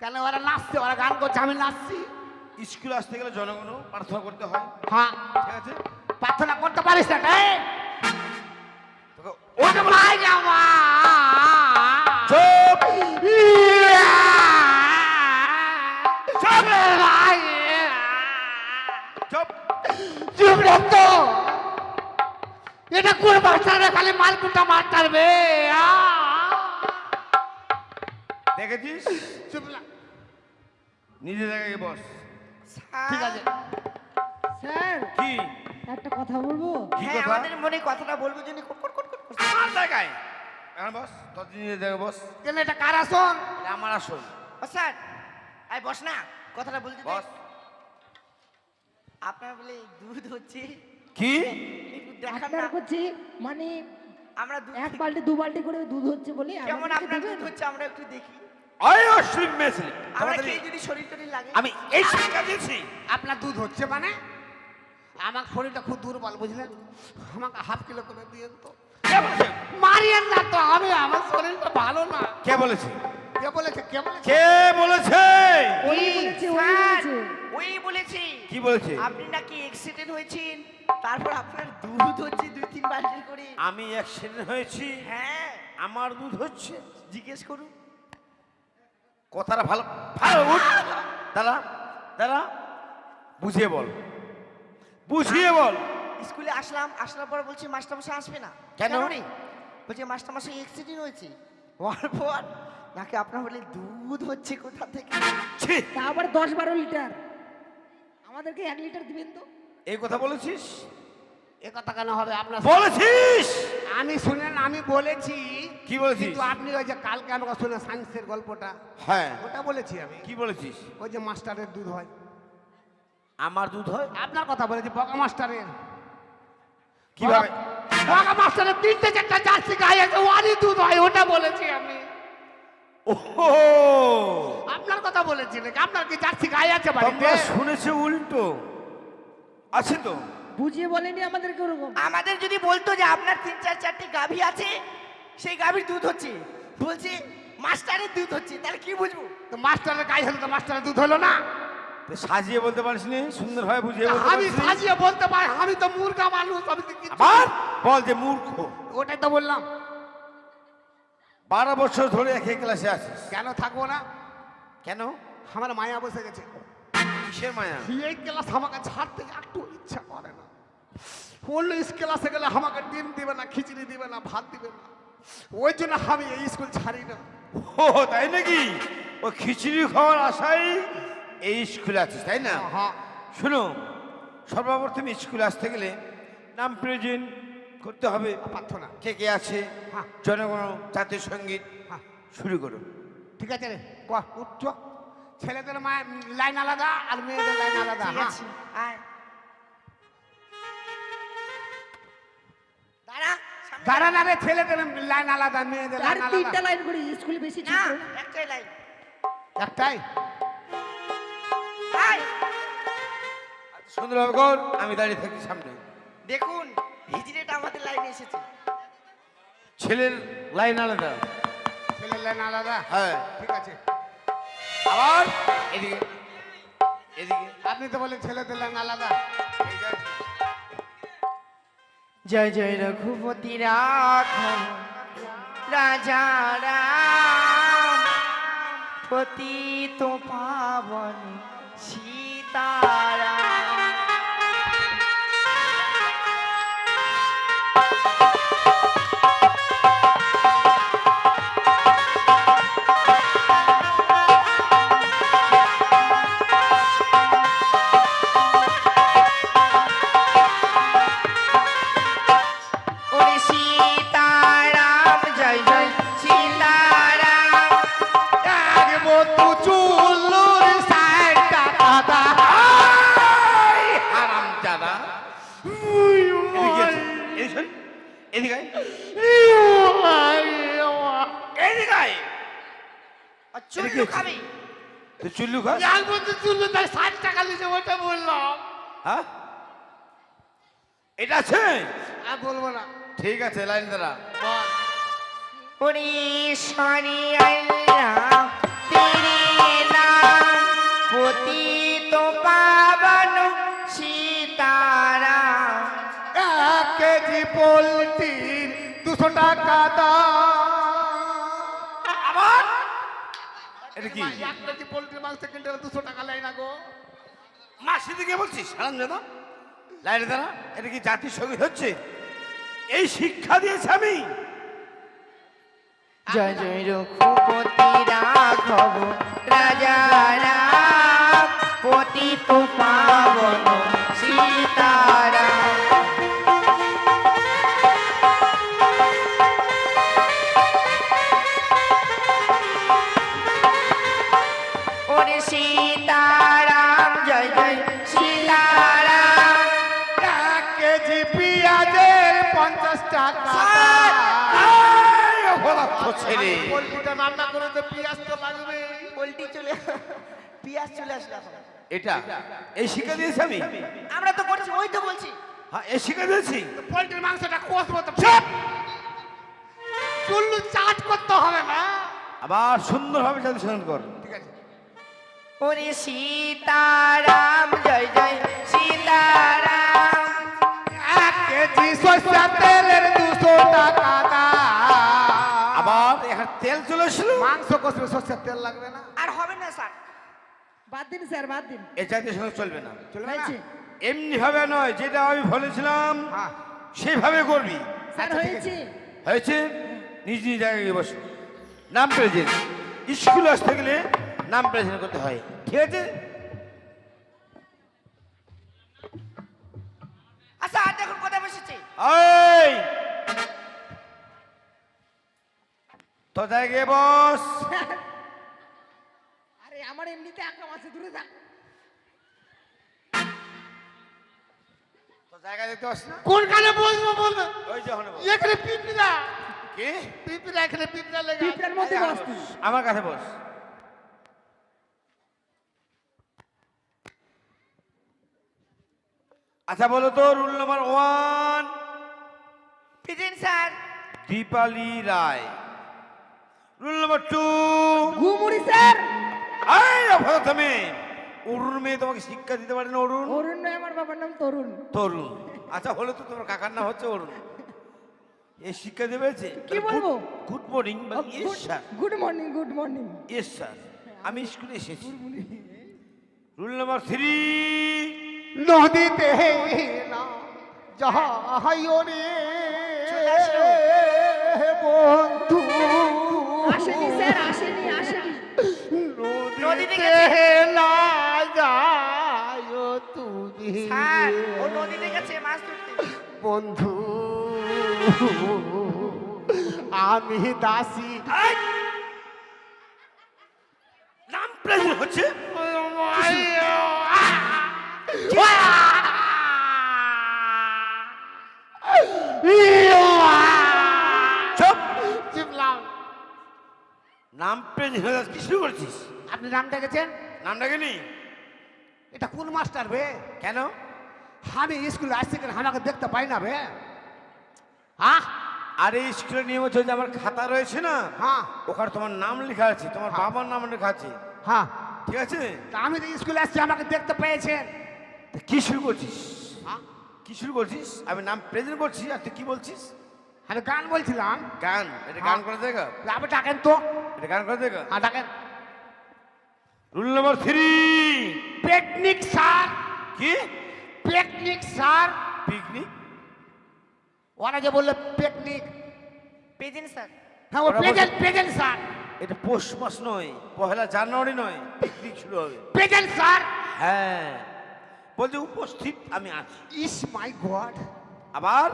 কেন ওরা নাচছে, ওরা গান করছে, আমি নাচছি। স্কুলে আসতে গেলে জনগণ প্রার্থনা করতে হয়, হ্যাঁ, ঠিক আছে? প্রার্থনা করতে পারিস না রে? তোকে ওকে মাইরা মা। চুপ! চুপ! চুপ রে তো। এটা কোন মাস্টার খালি মালকুটা মাস্টার বে? দেখেছিস? চুপ না। নিজে জায়গায় বস। ঠিক আছে। স্যার কি? একটা কথা বলবো। কি হ্যাঁ কথা? আমাদের মনে কথাটা বলবো জন্য কট করছে আমার জায়গায় এখন বস। তোর নিজে জায়গায় বস। কেন এটা কার আসন? এটা আমার আসল। ও স্যার আই বস না কথাটা বলতে দে। বস। আপনার বলে দুধ হচ্ছে কি? একটু দেখান আপনার না করছি মানে আমরা দুধ এক বালতি দু বালতি করে দুধ হচ্ছে বলে কেমন আমাদেরকে আপনার দেবেন? দুধ হচ্ছে আমরা একটু দেখি আই অশ্বিন মেসলি। আমরা খেয়ে যদি শরীর টরীর লাগে আমি এই শিক্ষা দিয়েছি। আপনার দুধ হচ্ছে মানে? আমার শরীরটা খুব দুর্বল বুঝলেন, আমাকে হাফ কিলো করে দিয়ে তো। কে বলেছে? মারিয়েন না তো, আমার শরীরটা ভালো না। কে বলেছে? কে বলেছে? কে বলেছে? ওই বলেছে, ওই স্যার, বলেছে। ওই বলেছি কি বলেছে? আপনি নাকি অ্যাক্সিডেন্ট হয়েছেন তারপর আপনার দুধ হচ্ছে 2-3 বালতি করে। আমি অ্যাক্সিডেন্ট হয়েছি, হ্যাঁ আমার দুধ হচ্ছে? জিজ্ঞেস করুন। কথাটা ভালো ভালো উঠ। দাঁড়া দাঁড়া, বুঝিয়ে বল, বুঝিয়ে বল। স্কুলে আসার পর বলছি মাস্টারমশাই আসবে না। কেন? রে বলছে মাস্টারমশাই অ্যাক্সিডেন্ট হয়েছে। হওয়ার পর নাকি আপনার বলে দুধ হচ্ছে কোথা থেকে। ছি, তা আবার 10-12 লিটার আমাদেরকে 1 লিটার দিবেন তো। এই কথা বলেছিস? এ কথা কেন হবে আপনার? বলেছিস? আমি শুনেন, আমি বলেছি। কি বলেছিস? কিন্তু আপনি ওই যে কালকে আমাকে শুনে সায়েন্সের গল্পটা, হ্যাঁ, ওটা বলেছি আমি। কি বলেছিস? ওই যে মাস্টারের দুধ হয়। আমার দুধ হয় আপনার কথা বলেছি, বকা মাস্টারের। কিভাবে? বকা মাস্টারের 3-4টা জার্সি গায়ে আছে, ওয়ারই দুধ হয়, ওটা বলেছি আমি। ওহো, আপনার কথা বলেছি নাকি? আপনার কি জার্সি গায়ে আছে বাড়িতে? তোমরা শুনেছে উল্টো আছে তো। বুঝিয়ে বলেনি আমাদেরকে ওরকম। আমাদের যদি বলতো যে আপনার 3-4টি গাভী আছে সেই গাভীর দুধ হচ্ছে, বলছে মাস্টারের দুধ হচ্ছে, তাহলে কি বুঝবো? তো মাস্টারের গায়ে হলো তো মাস্টারের দুধ হলো না? তো সাজিয়ে বলতে পারিস নি, সুন্দরভাবে বুঝিয়ে বলতে আমি পারিস নি? সাজিয়ে বলতে পারি, আমি তো মূর্খা মানুষ, আমি তো কিছু- আবার বল যে মূর্খ। ওটাই তো বললাম। 12 বছর ধরে একই ক্লাসে আছিস, কেন থাকবো না? কেন? আমার মায়া বসে গেছে। কিসের মায়া? এই ক্লাস আমাকে ছাড়তে একটু ইচ্ছা করে না। অন্য ক্লাসে গেলে আমাকে ডিম দিবে না, খিচুড়ি দিবে না, ভাত দিবে না। ওই জন্য আমি এই স্কুল ছাড়ি না। ও তাই নাকি? ও খিচুড়ি খাওয়ার আশাই এই স্কুলে আছিস, তাই না? হ্যাঁ। শুনো, সর্বপ্রথম স্কুলে আসতে গেলে নাম প্রেজেন্ট করতে হবে। পারছ না। কে কে আছে? হ্যাঁ। জনগণ জাতীয় সঙ্গীত হ্যাঁ শুরু করুন। ঠিক আছে রে ক উচ্চ ছেলেদের লাইন আলাদা আর মেয়েদের লাইন আলাদা। ঠিক হ্যাঁ আছে আয় দাঁড়া সামনে দাঁড়া না রে, ছেলেদের লাইন আলাদা মেয়েদের আর লাইন তিনটা আলাদা। লাইন করে স্কুলে বেশি না ঠিক করে। একটাই লাইন একটাই আয় সুন্দরভাবে কর, আমি দাঁড়িয়ে থাকি সামনে। দেখুন হিজড়েটা আমাদের লাইনে এসেছে ছেলের লাইন আলাদা। ছেলের লাইন আলাদা। হ্যাঁ। ঠিক আছে। আবার এদিকে এদিকে। আপনি তো বলেন ছেলেদের লাইন আলাদা। জয় জয় রঘুপতি রাঘব রাজা রাম পতিত পাবন সীতারাম ওরে সীতারাম জয় জয় সীতারাম হারামজাদা। এদিকে আছে। এদিকে শোন। এদিকে আয়। এদিকে আয়। আর চুল্লু খাবি তুই চুল্লু খাস? হ্যাঁ, এটা আছে? আর বলবো না। ঠিক আছে, লাইন দাঁড়া। ওরে শনি আল্লাহ তেরে নাম পতিত পাবন সীতারাম 1 কেজি পোলট্রির 200 টাকা দাম। আবার এটা কি? 1 কেজি পোলট্রির মাংস কিনতে 200 টাকা লাই না গো। মা সেদিকে বলছিস হারামজাদা? লাইনে দাঁড়া। এটা কি জাতির সঙ্গীত হচ্ছে? এই শিক্ষা দিয়েছে আমি। জয় জয় রঘুপতি রাঘব রাজা রাম পতিত পাবন সীতারাম ওরে সীতারাম জয় জয় সীতারাম 1 কেজি পেঁয়াজের 50 টাকা স্যার! এই অপদার্থ ছেলে। পোলট্রিটা রান্না করে তো পেঁয়াজ তো লাগবে। পোল্ট্রি চলে পিয়াজ চলে আসলো এখন এটা এই শিক্ষা দিয়েছি আমি। আমরা তো করছি ওই তো বলছি হ্যাঁ, এই শিক্ষা দিয়েছি। পোলট্রির মাংসটা কষবো তো। চুল্লু চাট করতে হবে না। আবার সুন্দরভাবে জাতির সঙ্গীত কর। ঠিক আছে। ওরে সীতারাম জয় জয় সীতারাম 1 কেজি সরষের তেলের 200 টাকা দাম। আবার এখানে তেল চলে এসলো। মাংস কষবে সরষের তেল লাগবে না। আর হবে না স্যার বাদ দিন স্যার বাদ দিন। এই জাতীয় সঙ্গীত চলবে না। চলবে না? হয়েছে এমনি ভাবে নয়, যেটা আমি বলেছিলাম হ্যাঁ। সেইভাবে করবি। স্যার আচ্ছা, ঠিক হয়েছে। হয়েছে? নিজ নিজ জায়গায় গিয়ে বসো। নাম প্রেজেন্ট। স্কুলে আসতে গেলে নাম প্রেজেন্ট করতে হয়, ঠিক আছে? আচ্ছা আর দেখুন কোথায় বসেছে এই তো জায়গায় বস। আরে আমার এমনিতে আকাম আছে, দূরে থাক। তো জায়গা দেখতে পাস না? কোনখানে বসবো বলবে? ওই যে ওখানে বস। এখানে পিঁপড়া। কি? পিঁপড়া এখানে পিঁপড়া লেগে আছে। পিঁপড়ার মধ্যে আরে, বস তুই। আমার কাছে বস। আচ্ছা বলো তো, roll number 1 present sir Dipali Roy. Roll number 2 ঘুমুড়ি স্যার। এই প্রথমে অরুণ মেয়ে তোমাকে শিক্ষা দিতে পারে না? অরুণ অরুণ নয়, আমার বাবার নাম তরুণ। তরুণ। আচ্ছা হলো তো, তোমার কাকার নাম হচ্ছে অরুণ। এই শিক্ষা দেবেছে কি বলবো? Good morning. Yes sir, good morning, good morning. Yes sir, আমি স্কুলে এসেছি। রুল নাম্বার 3 নদীতে না যাহাইও রে চলে আসলো। বন্ধু। আসেনি স্যার, আসেনি, আসেনি। নদীতে নদীতে না যাইও তুমি স্যার ও নদীতে গেছে মাছ ধরতে বন্ধু। আমি দাসী। এই! নাম প্রেজেন্ট হচ্ছে চুপ। চিপলাম। নাম প্রেজেন্ট হয়ে কি শুরু করছিস? আপনি নাম ডেকেছেন? নাম ডাকেনি এটা কোন মাস্টার বে? কেন? আমি স্কুলে আসছি কেন আমাকে দেখতে পাই না বে? হ্যাঁ আরে স্কুলের নিয়ম হচ্ছে যে আমার খাতা রয়েছে না, হ্যাঁ ওখানে তোমার নাম লেখা আছে, তোমার বাবার নাম লেখা আছে, হ্যাঁ। ঠিক আছে? তা আমি তো স্কুলে আসছি আমাকে দেখতে পেয়েছেন। তা কি শুরু করছিস? হ্যাঁ? কি শুরু করছিস? আমি নাম প্রেজেন্ট করছি আর তুই কি বলছিস? আমি গান বলছিলাম। গান? এটা গান করে দেখা, আপনি ডাকেন তো। এটা গান করে দেখা। হ্যাঁ ডাকেন। Rule number 3। পিকনিক স্যার, কি পিকনিক স্যার। পিকনিক? ওরা যে বললো পিকনিক। Present sir. হ্যাঁ ও ওরা প্রেজেন্ট, প্রেজেন্ট স্যার, এটা পৌষ মাস নয়, 1 জানুয়ারি নয়, পিকনিক শুরু হবে। Present sir. হ্যাঁ, বলছে উপস্থিত আমি আছি। ইস মাই গড। আবার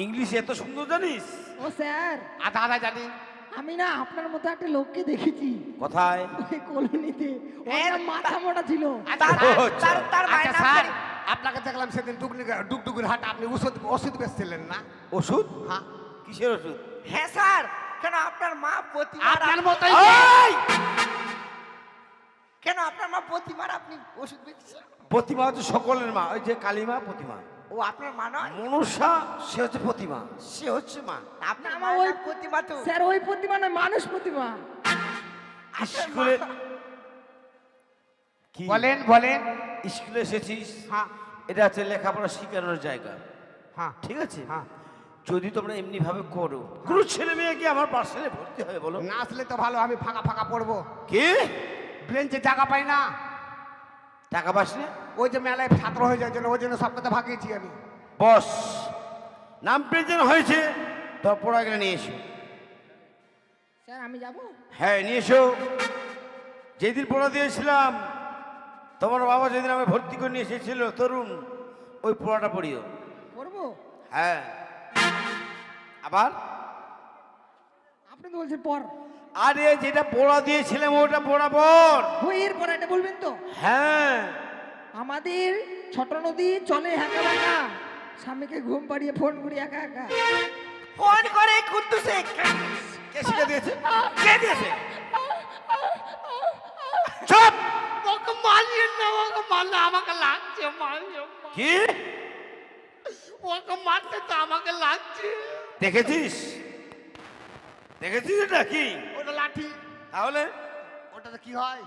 ইংলিশ এত সুন্দর জানিস? ও স্যার, আধা আধা জানি। আমি না আপনার মতো একটা লোককে দেখেছি কোথায়? ওই কলোনিতে। ওর না মাথা মোটা ছিল। আচ্ছা, আচ্ছা। তার আচ্ছা মায়ের নাম স্যার, কি? আপনাকে দেখলাম সেদিন ডুগডুগুর হাট, আপনি ওষুধ ওষুধ বেচছিলেন না? ওষুধ? হ্যাঁ কিসের ওষুধ? হ্যাঁ স্যার, কেন আপনার মা প্রতিমার আপনার মতোই। এই! কেন আপনার মা প্রতিমার আপনি ওষুধ বেচছেন? প্রতিমা হচ্ছে সকলের মা, ওই যে কালীমা প্রতিমা। ও আপনার মা নয়, মনসা সে হচ্ছে প্রতিমা, সে হচ্ছে মা। আপনার না, মা ওই ওই প্রতিমা তো। স্যার ওই প্রতিমা না, মানুষ প্রতিমা। স্কুলে কি বলেন বলেন। স্কুলে এসেছিস, হ্যাঁ এটা হচ্ছে লেখাপড়া শেখানোর জায়গা, হ্যাঁ ঠিক আছে? হ্যাঁ। যদি তোমরা এমনি ভাবে করো, কোন ছেলে মেয়ে কি আমার পার্সেলে ভর্তি হয় বলো? না আসলে তো ভালো, আমি ফাঁকা ফাঁকা পড়বো। কি ব্রেঞ্চে জায়গা পাই না। টাকা পাস না? ওই যে মেলায় ছাত্র হয়ে যায় জন্য ওই জন্য সব কথা ভাগিয়েছি আমি। বস, নাম প্রেজেন্ট হয়েছে, তোর পড়াগুলো নিয়ে এসো। স্যার আমি যাব? হ্যাঁ নিয়ে এসো। যেদিন পড়া দিয়েছিলাম, তোমার বাবা যেদিন আমি ভর্তি করে নিয়ে এসেছিল তরুণ, ওই পড়াটা পড়িও। পড়বো? হ্যাঁ। আবার আপনি তো বলছেন পর। আরে যেটা পড়া দিয়েছিলাম ওটা পড়া পড়। ওই এরপর এটা বলবেন তো? হ্যাঁ। আমাদের ছোট নদী চলে একা একা, স্বামীকে ঘুম পাড়িয়ে ফোন করি একা একা। ফোন করে কুদ্দুসে। কে শিখে দিয়েছে? কে দিয়েছে? চুপ! ওকে মারিয়ে না, ওকে মারলে আমাকে লাগছে, মারিয়ে। কি ওকে মারতে তো আমাকে লাগছে। দেখেছিস? দেখেছিস এটা কি? ওটা লাঠি। তাহলে ওটাতে কি হয়?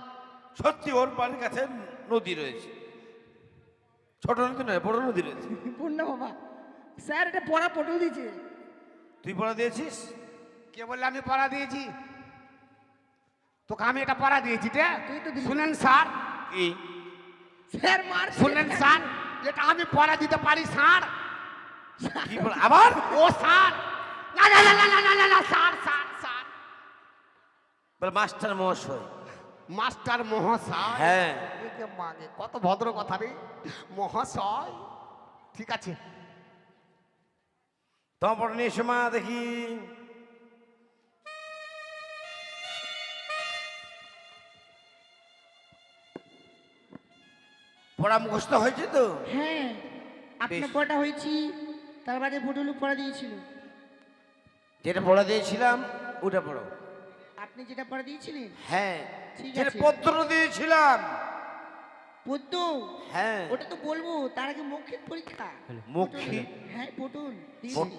সত্যি ওর বাড়ির কাছে নদী রয়েছে, ছোট নদী নয়, বড় নদী রয়েছে। পূর্ণ বাবা, স্যার এটা পড়া পটল দিয়েছে। তুই পড়া দিয়েছিস? কে বললে আমি পড়া দিয়েছি? তোকে আমি এটা পড়া দিয়েছি রে। তুই তো দিলি। শুনেন স্যার, কি স্যার মার শুনেন স্যার, এটা আমি পড়া দিতে পারি স্যার। কি পড়া? আবার ও স্যার, না না না না না না না না স্যার স্যার স্যার। বল মাস্টার মহাশয়। মাস্টার মহাশয়। হ্যাঁ। একে মাগে কত ভদ্র কথা রে, মহাশয়। ঠিক আছে। তোমার পড়া নিয়ে এসো মা দেখি। পড়া মুখস্থ হয়েছে তো? হ্যাঁ, আপনার বেশ। পড়াটা হয়েছি, তার বাদে পটলু পড়া দিয়েছিল। যেটা পড়া দিয়েছিলাম ওটা পড়ো। আপনি যেটা পড়া দিয়েছিলেন হ্যাঁ, ঠিক যেটা আছে। পত্র দিয়েছিলাম। পদ্ম, হ্যাঁ। ওটা তো বলবো, তার আগে মৌখিক পরীক্ষা। মৌখিক? হ্যাঁ পটল দিয়েছি।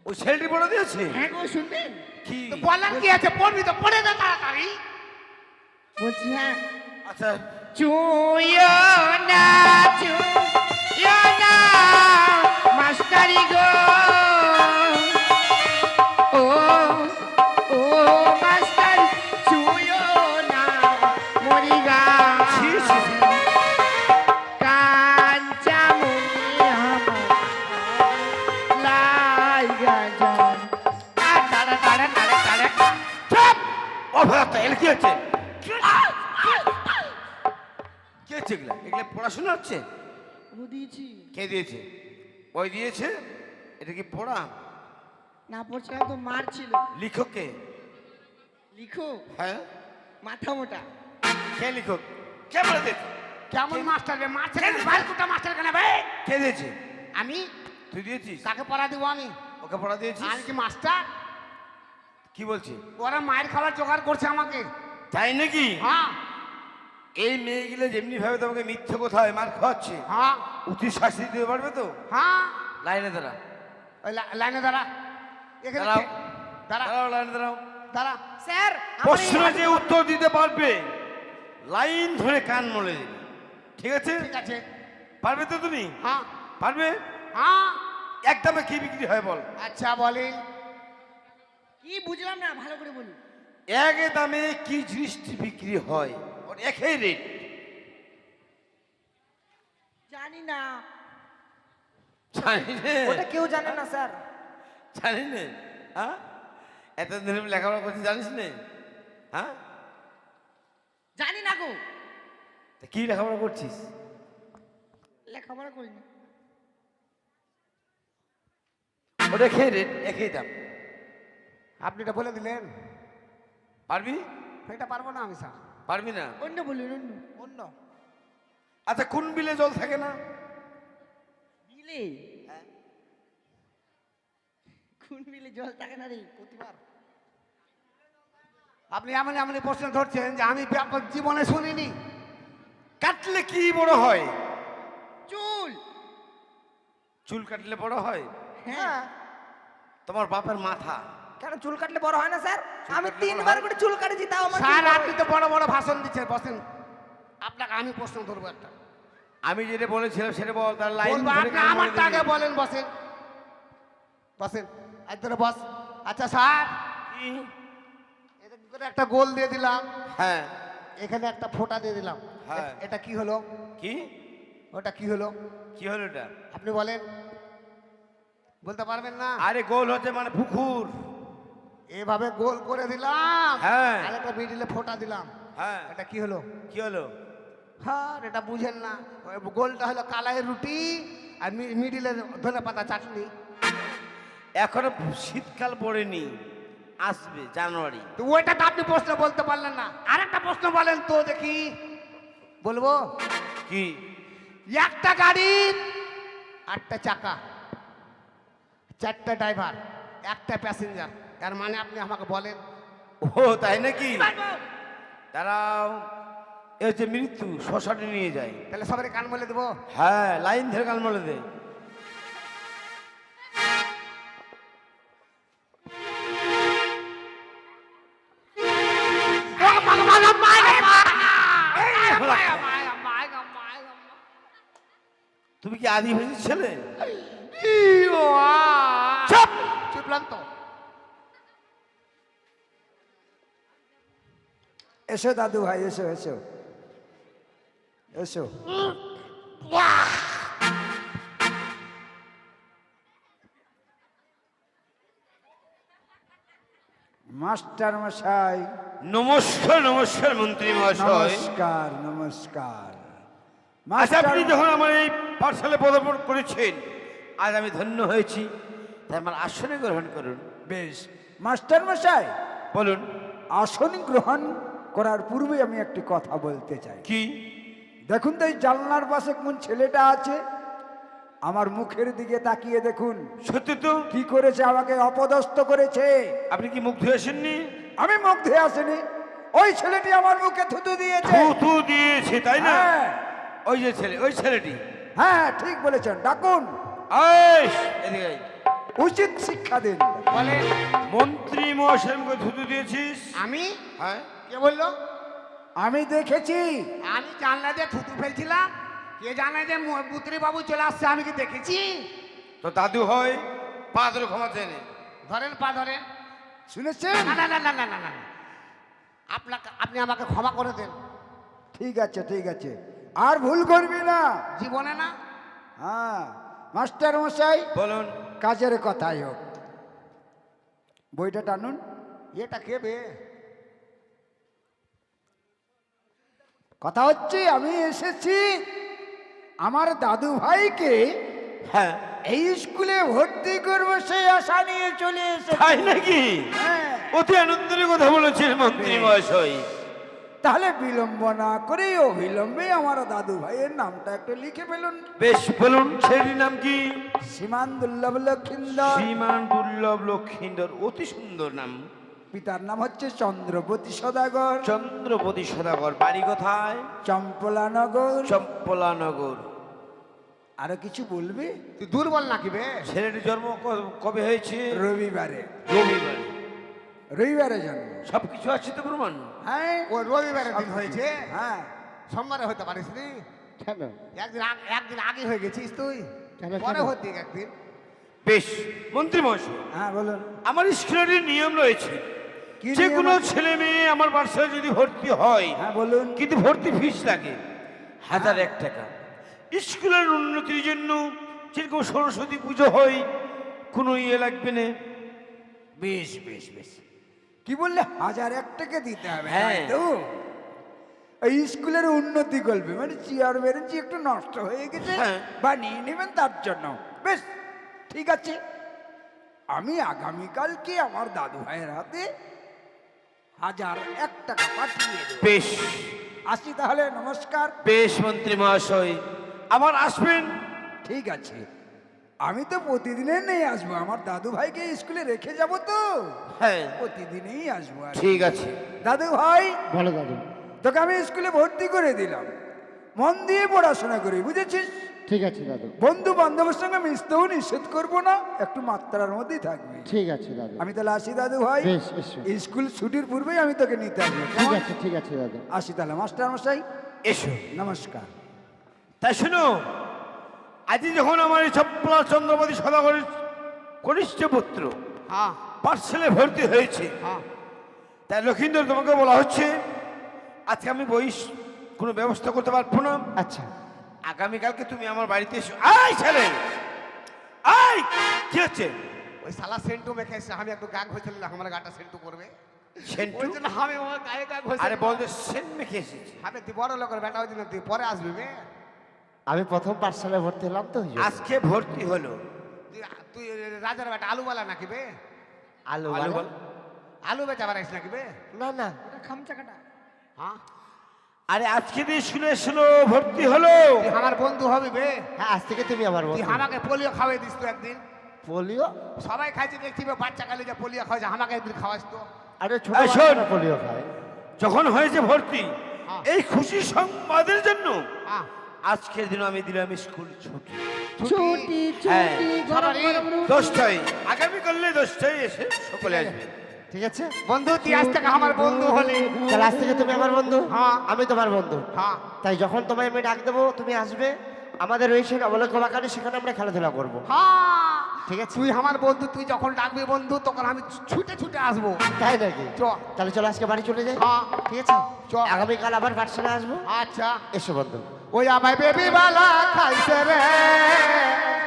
ওই ছেলেটি পড়া দিয়েছে? হ্যাঁ গো, শুনবেন? কি? তো বলার কি আছে, পড়বি তো পড়ে দে তাড়াতাড়ি। বলছি হ্যাঁ। আচ্ছা, চুইও না, চুইও না, মাস্টারি গো। ও ও মাস্টার, চুইও না, মরি গা। ছি, ছি, ছি। কাঞ্চামুনি আমার লাইগা যায়। তাড়া তাড়া তাড়া তাড়া। চুপ! অভয়াত্মা, এগুলো কি হচ্ছে? কি হচ্ছে এগুলা? এগুলা পড়াশোনা হচ্ছে? ও দিয়েছি। কে দিয়েছে? ওই দিয়েছে? এটা কি পড়া? না পড়ছে তো মার ছিল। লিখো কে? লিখো হ্যাঁ, মাথা মোটা। কে লিখো? কে বলে দিয়েছে? কেমন মাস্টার রে? মাস্টার বালকুটা মাস্টার কেন ভাই? কে দিয়েছে? আমি তুই দিয়েছিস? কাকে পড়া দিব আমি? ওকে পড়া দিয়েছিস? আমি কি মাস্টার? কি বলছি? ওরা মায়ের খাবার জোগাড় করছে আমাকে। তাই নাকি? হ্যাঁ এই মেয়েগুলো যেমনি ভাবে তোমাকে মিথ্যে কোথায় মার খাওয়াচ্ছে, হ্যাঁ উচিত শাস্তি দিতে পারবে তো? হ্যাঁ লাইনে দাঁড়া, ওই লাইনে দাঁড়া, এখানে দাঁড়াও, দাঁড়া দাঁড়াও, লাইনে দাঁড়াও। দাঁড়া। স্যার প্রশ্ন যে উত্তর দিতে পারবে লাইন ধরে কান মলে দেবে, ঠিক আছে? ঠিক আছে। পারবে তো তুমি? হ্যাঁ পারবে? হ্যাঁ একদমে কি বিক্রি হয় বল? আচ্ছা বলেন। কি বুঝলাম না, ভালো করে বলুন। এক দামে কি জিনিসটি বিক্রি হয়? ওর একই রেট। জানি না। জানি নে? ওটা কেউ জানে না স্যার। জানি নে? হ্যাঁ, এতদিন লেখাপড়া করছিস জানিস নে? হ্যাঁ, জানি না গো। তা কি লেখাপড়া করছিস? লেখাপড়া করিনি। ওটা একই রেট, একই দাম। আপনি এটা বলে দিলেন, পারবি? এটা পারবো না আমি স্যার। পারবি না? অন্য বলুন, অন্য অন্য আচ্ছা, কোন বিলে জল থাকে না? বিলে। কোন বিলে জল থাকে না রে? প্রতিবার আপনি এমন এমন প্রশ্ন ধরছেন যে আমি আপনার জীবনে শুনিনি। কাটলে কি বড় হয়? চুল। চুল কাটলে বড় হয়? হ্যাঁ। তোমার বাপের মাথা। কেন চুল কাটলে বড় হয় না স্যার? আমি কাটলে বড় 3বার হয়? করে চুল কাটেছি, তাও আমার স্যার চুল বড় আপনি তো বড় বড় ভাষণ দিচ্ছেন, বসেন। আপনাকে আমি প্রশ্ন ধরবো একটা, আমি যেটা বলেছিলাম সেটা বল, তার লাইন বলবো। ধরে আপনি কান মলে আমারটা আগে দিবি। বলেন, বসেন বসেন, আজ ধরে বস। আচ্ছা স্যার, কি? এটা কি করে একটা গোল দিয়ে দিলাম, হ্যাঁ। এখানে একটা ফোঁটা দিয়ে দিলাম, হ্যাঁ। এটা কি হলো? কি? ওটা কি হলো? কি হলো এটা? আপনি বলেন, বলতে পারবেন না? আরে গোল হচ্ছে মানে পুকুর। এভাবে গোল করে দিলাম, হ্যাঁ। আর একটা মিডিলে ফোঁটা দিলাম, হ্যাঁ, এটা কি হলো? কি হলো? হ্যাঁ, এটা বুঝেন না। ওই গোলটা হলো কালাইয়ের রুটি, আর মিডিলের ধনে পাতা চাটনি। এখনো শীতকাল পড়েনি, আসবে জানুয়ারি। তো ওইটা তো আপনি প্রশ্ন বলতে পারলেন না। আরেকটা প্রশ্ন বলেন তো দেখি। বলবো? কি? একটা গাড়ি, 8টা চাকা, 4টা ড্রাইভার, 1টা প্যাসেঞ্জার, তার মানে আপনি আমাকে বলেন। ও তাই নাকি? দাঁড়াও, এ হচ্ছে মৃত্যু, শ্মশানে নিয়ে যায়। তাহলে সবাই কান বলে দেবো। হ্যাঁ, লাইন ধরে কান মলে দে। তুমি কি আদিবাসী ছেলে? চুপ চুপলাম তো। এসো দাদু ভাই, এসো এসো এসো। মাস্টার মশাই, নমস্কার। নমস্কার মন্ত্রী মহাশয়। নমস্কার নমস্কার। আচ্ছা, মাস্টার আপনি যখন আমার এই পাঠশালে পদার্পণ করেছেন, আজ আমি ধন্য হয়েছি, তাই আমার আসনে গ্রহণ করুন। বেশ। মাস্টার মশাই, বলুন। আসন গ্রহণ করার পূর্বে আমি একটি কথা বলতে চাই। কি? দেখুন তো এই জানলার পাশে কোন ছেলেটা আছে, আমার মুখের দিকে তাকিয়ে দেখুন। সত্যি তো? কি করেছে? আমাকে অপদস্থ করেছে। আপনি কি মুখ ধুয়ে আসেননি? আমি মুখ ধুয়ে আসিনি, ওই ছেলেটি আমার মুখে থুতু দিয়েছে। থুতু দিয়েছে, তাই না? হ্যাঁ ওই যে ছেলে, ওই ছেলেটি। হ্যাঁ, ঠিক বলেছেন। ডাকুন, এই, এদিকে আয়। উচিত শিক্ষা দিন। বলে মন্ত্রী মহাশয় মুখে থুতু দিয়েছিস? আমি? হ্যাঁ। কে বললো? আমি দেখেছি। আমি জানলা দিয়ে থুতু ফেলছিলাম, কে জানে যে পুত্রী বাবু চলে আসছে, আমি কি দেখেছি? তো দাদু হয়, পা ধরে ক্ষমা চেনে। ধরেন, পা ধরেন। শুনেছেন? না না না না না না না, আপনি আমাকে ক্ষমা করে দেন। ঠিক আছে ঠিক আছে, আর ভুল করবি না। জীবনে না। হ্যাঁ মাস্টার মশাই, বলুন। কাজের কথাই হোক, বইটা টানুন। এটা কে বে? কথা হচ্ছে আমি এসেছি আমার দাদু ভাইকে হ্যাঁ। এই স্কুলে ভর্তি করবো সেই আশা নিয়ে চলে এসে। তাই নাকি? হ্যাঁ। অতি আনন্দের কথা বলেছেন মন্ত্রী মহাশয়। তাহলে বিলম্ব না করে অবিলম্বে আমার দাদু ভাইয়ের নামটা একটু লিখে ফেলুন। বেশ, বলুন ছেলেটির নাম কি? শ্রীমান দুর্লভ লক্ষিন্দর। শ্রীমান দুর্লভ লক্ষিন্দর, অতি সুন্দর নাম। পিতার নাম হচ্ছে চন্দ্রপতি সদাগর। চন্দ্রপতি সদাগর, বাড়ি কোথায়? চম্পলানগর। চম্পলানগর। আরো কিছু বলবে? তুই দুর্বল নাকি বে? ছেলেটির জন্ম কবে হয়েছে? রবিবারে। রবিবার। রবিবারে জন্ম। সবকিছু আছে তো প্রমাণ? হ্যাঁ। ও রবিবারের দিন হয়েছে? হ্যাঁ। সোমবারে হতে পারিস নি? কেন? একদিন আগে হয়ে গেছিস তুই, কেন, পরে কেন? হতে একদিন। বেশ, মন্ত্রী মহাশয়, হ্যাঁ বলুন। আমার স্কুলের নিয়ম রয়েছে, কি যে নিয়ম কোনো আছে? ছেলে মেয়ে আমার বাসায় যদি ভর্তি হয়, হ্যাঁ বলুন। কিন্তু ভর্তি ফিস লাগে 1001 টাকা। স্কুলের উন্নতির জন্য যেরকম সরস্বতী পুজো হয়, কোনো ইয়ে লাগবে না। বেশ বেশ বেশ। কি বললে? 1001 টাকা দিতে হবে? হ্যাঁ। তাই তো? এই স্কুলের উন্নতি করবে মানে চেয়ার বেঞ্চি একটু নষ্ট হয়ে গেছে, হ্যাঁ। বা নিয়ে নেবেন তার জন্য। বেশ ঠিক আছে, আমি আগামীকালকে আমার দাদু ভাইয়ের হাতে 1001 টাকা পাঠিয়ে দেব। বেশ আসি তাহলে, নমস্কার। বেশ মন্ত্রী মহাশয়, আবার আসবেন। ঠিক আছে, আমি তো প্রতিদিনের নেই আসবো, আমার দাদু ভাইকে স্কুলে রেখে যাব তো, হ্যাঁ প্রতিদিনই আসবো। আর ঠিক আছে। দাদু ভাই, বলো দাদু। তোকে আমি স্কুলে ভর্তি করে দিলাম, মন দিয়ে পড়াশোনা করি, বুঝেছিস? ঠিক আছে দাদু। বন্ধু বান্ধবের সঙ্গে মিশতেও নিষেধ করবো না, একটু মাত্রার মধ্যেই থাকবি। ঠিক আছে দাদু। আমি তাহলে আসি দাদু ভাই। বেশ, এসো। স্কুল ছুটির পূর্বেই আমি তোকে নিতে আসবো। ঠিক কেমন? আছে ঠিক আছে দাদু। আসি তাহলে, মাস্টার মশাই এসো। নমস্কার। তাই শোনো, আজ যখন আমার এই চম্পলা চন্দ্রপতি সদাগরের কনিষ্ঠ পুত্র হ্যাঁ পাঠশালে ভর্তি হয়েছে, হ্যাঁ। তাই লক্ষিন্দর তোমাকে বলা হচ্ছে, আজকে আমি বইস কোনো ব্যবস্থা করতে পারবো না। আচ্ছা। আগামীকালকে তুমি আমার বাড়িতে এসো। আয় ছেলে, আয়। কি হচ্ছে? ওই শালা সেন্টু মেখে এসে আমি একটু গা ঘষে আমার গাটা সেন্টু করবে, সেন্টু? ওই জন্য আমি আমার গায়ে গা ঘষে। আরে বল যে সেন্ট মেখে এসেছি। আমি তুই বড় লোকের বেটা, ওই জন্য তুই পরে আসবি বে। আমি প্রথম পাঠশালায় ভর্তি হলাম তো। আজকে ভর্তি হলো। তুই তুই রাজার বেটা আলুওয়ালা নাকি বে? আলু আলু আলু বল। আলু বেচা বাড়াইস নাকি বে? না না। হ্যাঁ, আরে আজকে দিয়ে শুনে শুনো ভর্তি হলো। তুই আমার বন্ধু হবি বে। হ্যাঁ, আজ থেকে তুমি আমার তুই বন্ধু। আমাকে পোলিও খাওয়াই দিস তো একদিন। পোলিও? সবাই খাইছে দেখছি বে, বাচ্চা কালে যে পোলিও খাওয়াইছে, আমাকে একদিন খাওয়াইস তো। আরে ছোট এই শোন। বাচ্চারা পোলিও খায়। যখন হয়েছে ভর্তি, হ্যাঁ। এই খুশি সংবাদের জন্য হ্যাঁ, আজকের দিন আমি দিলাম স্কুল ছুটি। ছুটি হ্যাঁ। ছুটি গরম গরম রুটি। 10টায়, আগামীকালে 10টায় এসে সকলে আসবে। ঠিক আছে? বন্ধু তুই আজ থেকে আমার বন্ধু হলি। তাহলে আজ থেকে তুমি আমার বন্ধু, হ্যাঁ। আমি তোমার বন্ধু। হ্যাঁ, তাই যখন তোমায় আমি ডাক দেবো তুমি আসবে, আমাদের রয়েছে অবলোক বাগানে, সেখানে আমরা খেলাধুলা করবো। হ্যাঁ, ঠিক আছে? তুই আমার বন্ধু, তুই যখন ডাকবি বন্ধু তখন আমি ছুটে ছুটে আসবো। তাই নাকি? চ। তাহলে চলো আজকে বাড়ি চলে যাই। হ্যাঁ। ঠিক আছে? চ। আগামীকাল আবার পাঠশালায় আসবো। আচ্ছা। এসো বন্ধু। ওই আমায় বেবি বালা খাইছে রে,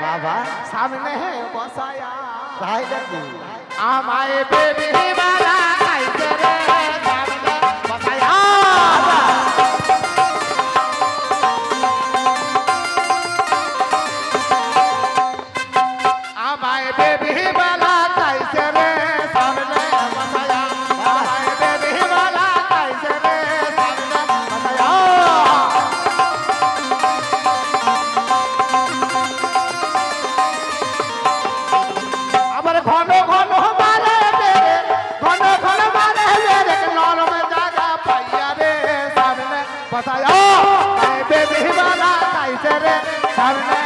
বাবা, সামনে বসায়া। তাই নাকি? আমায় বেবি বালা খাইছে রে, সামনে বসায়া। আমায় বেবি বালা খাইছে রে, সামনে বসায়া। আমায় বেবি বালা খাইছে রে, সামনে বসায়া। আমার ঘন ঘন মারে রে, ঘন ঘন মারে রে, নরম জায়গা পাইয়া রে, সামনে বসায়া। বেবি বালা খাইছে রে, সামনে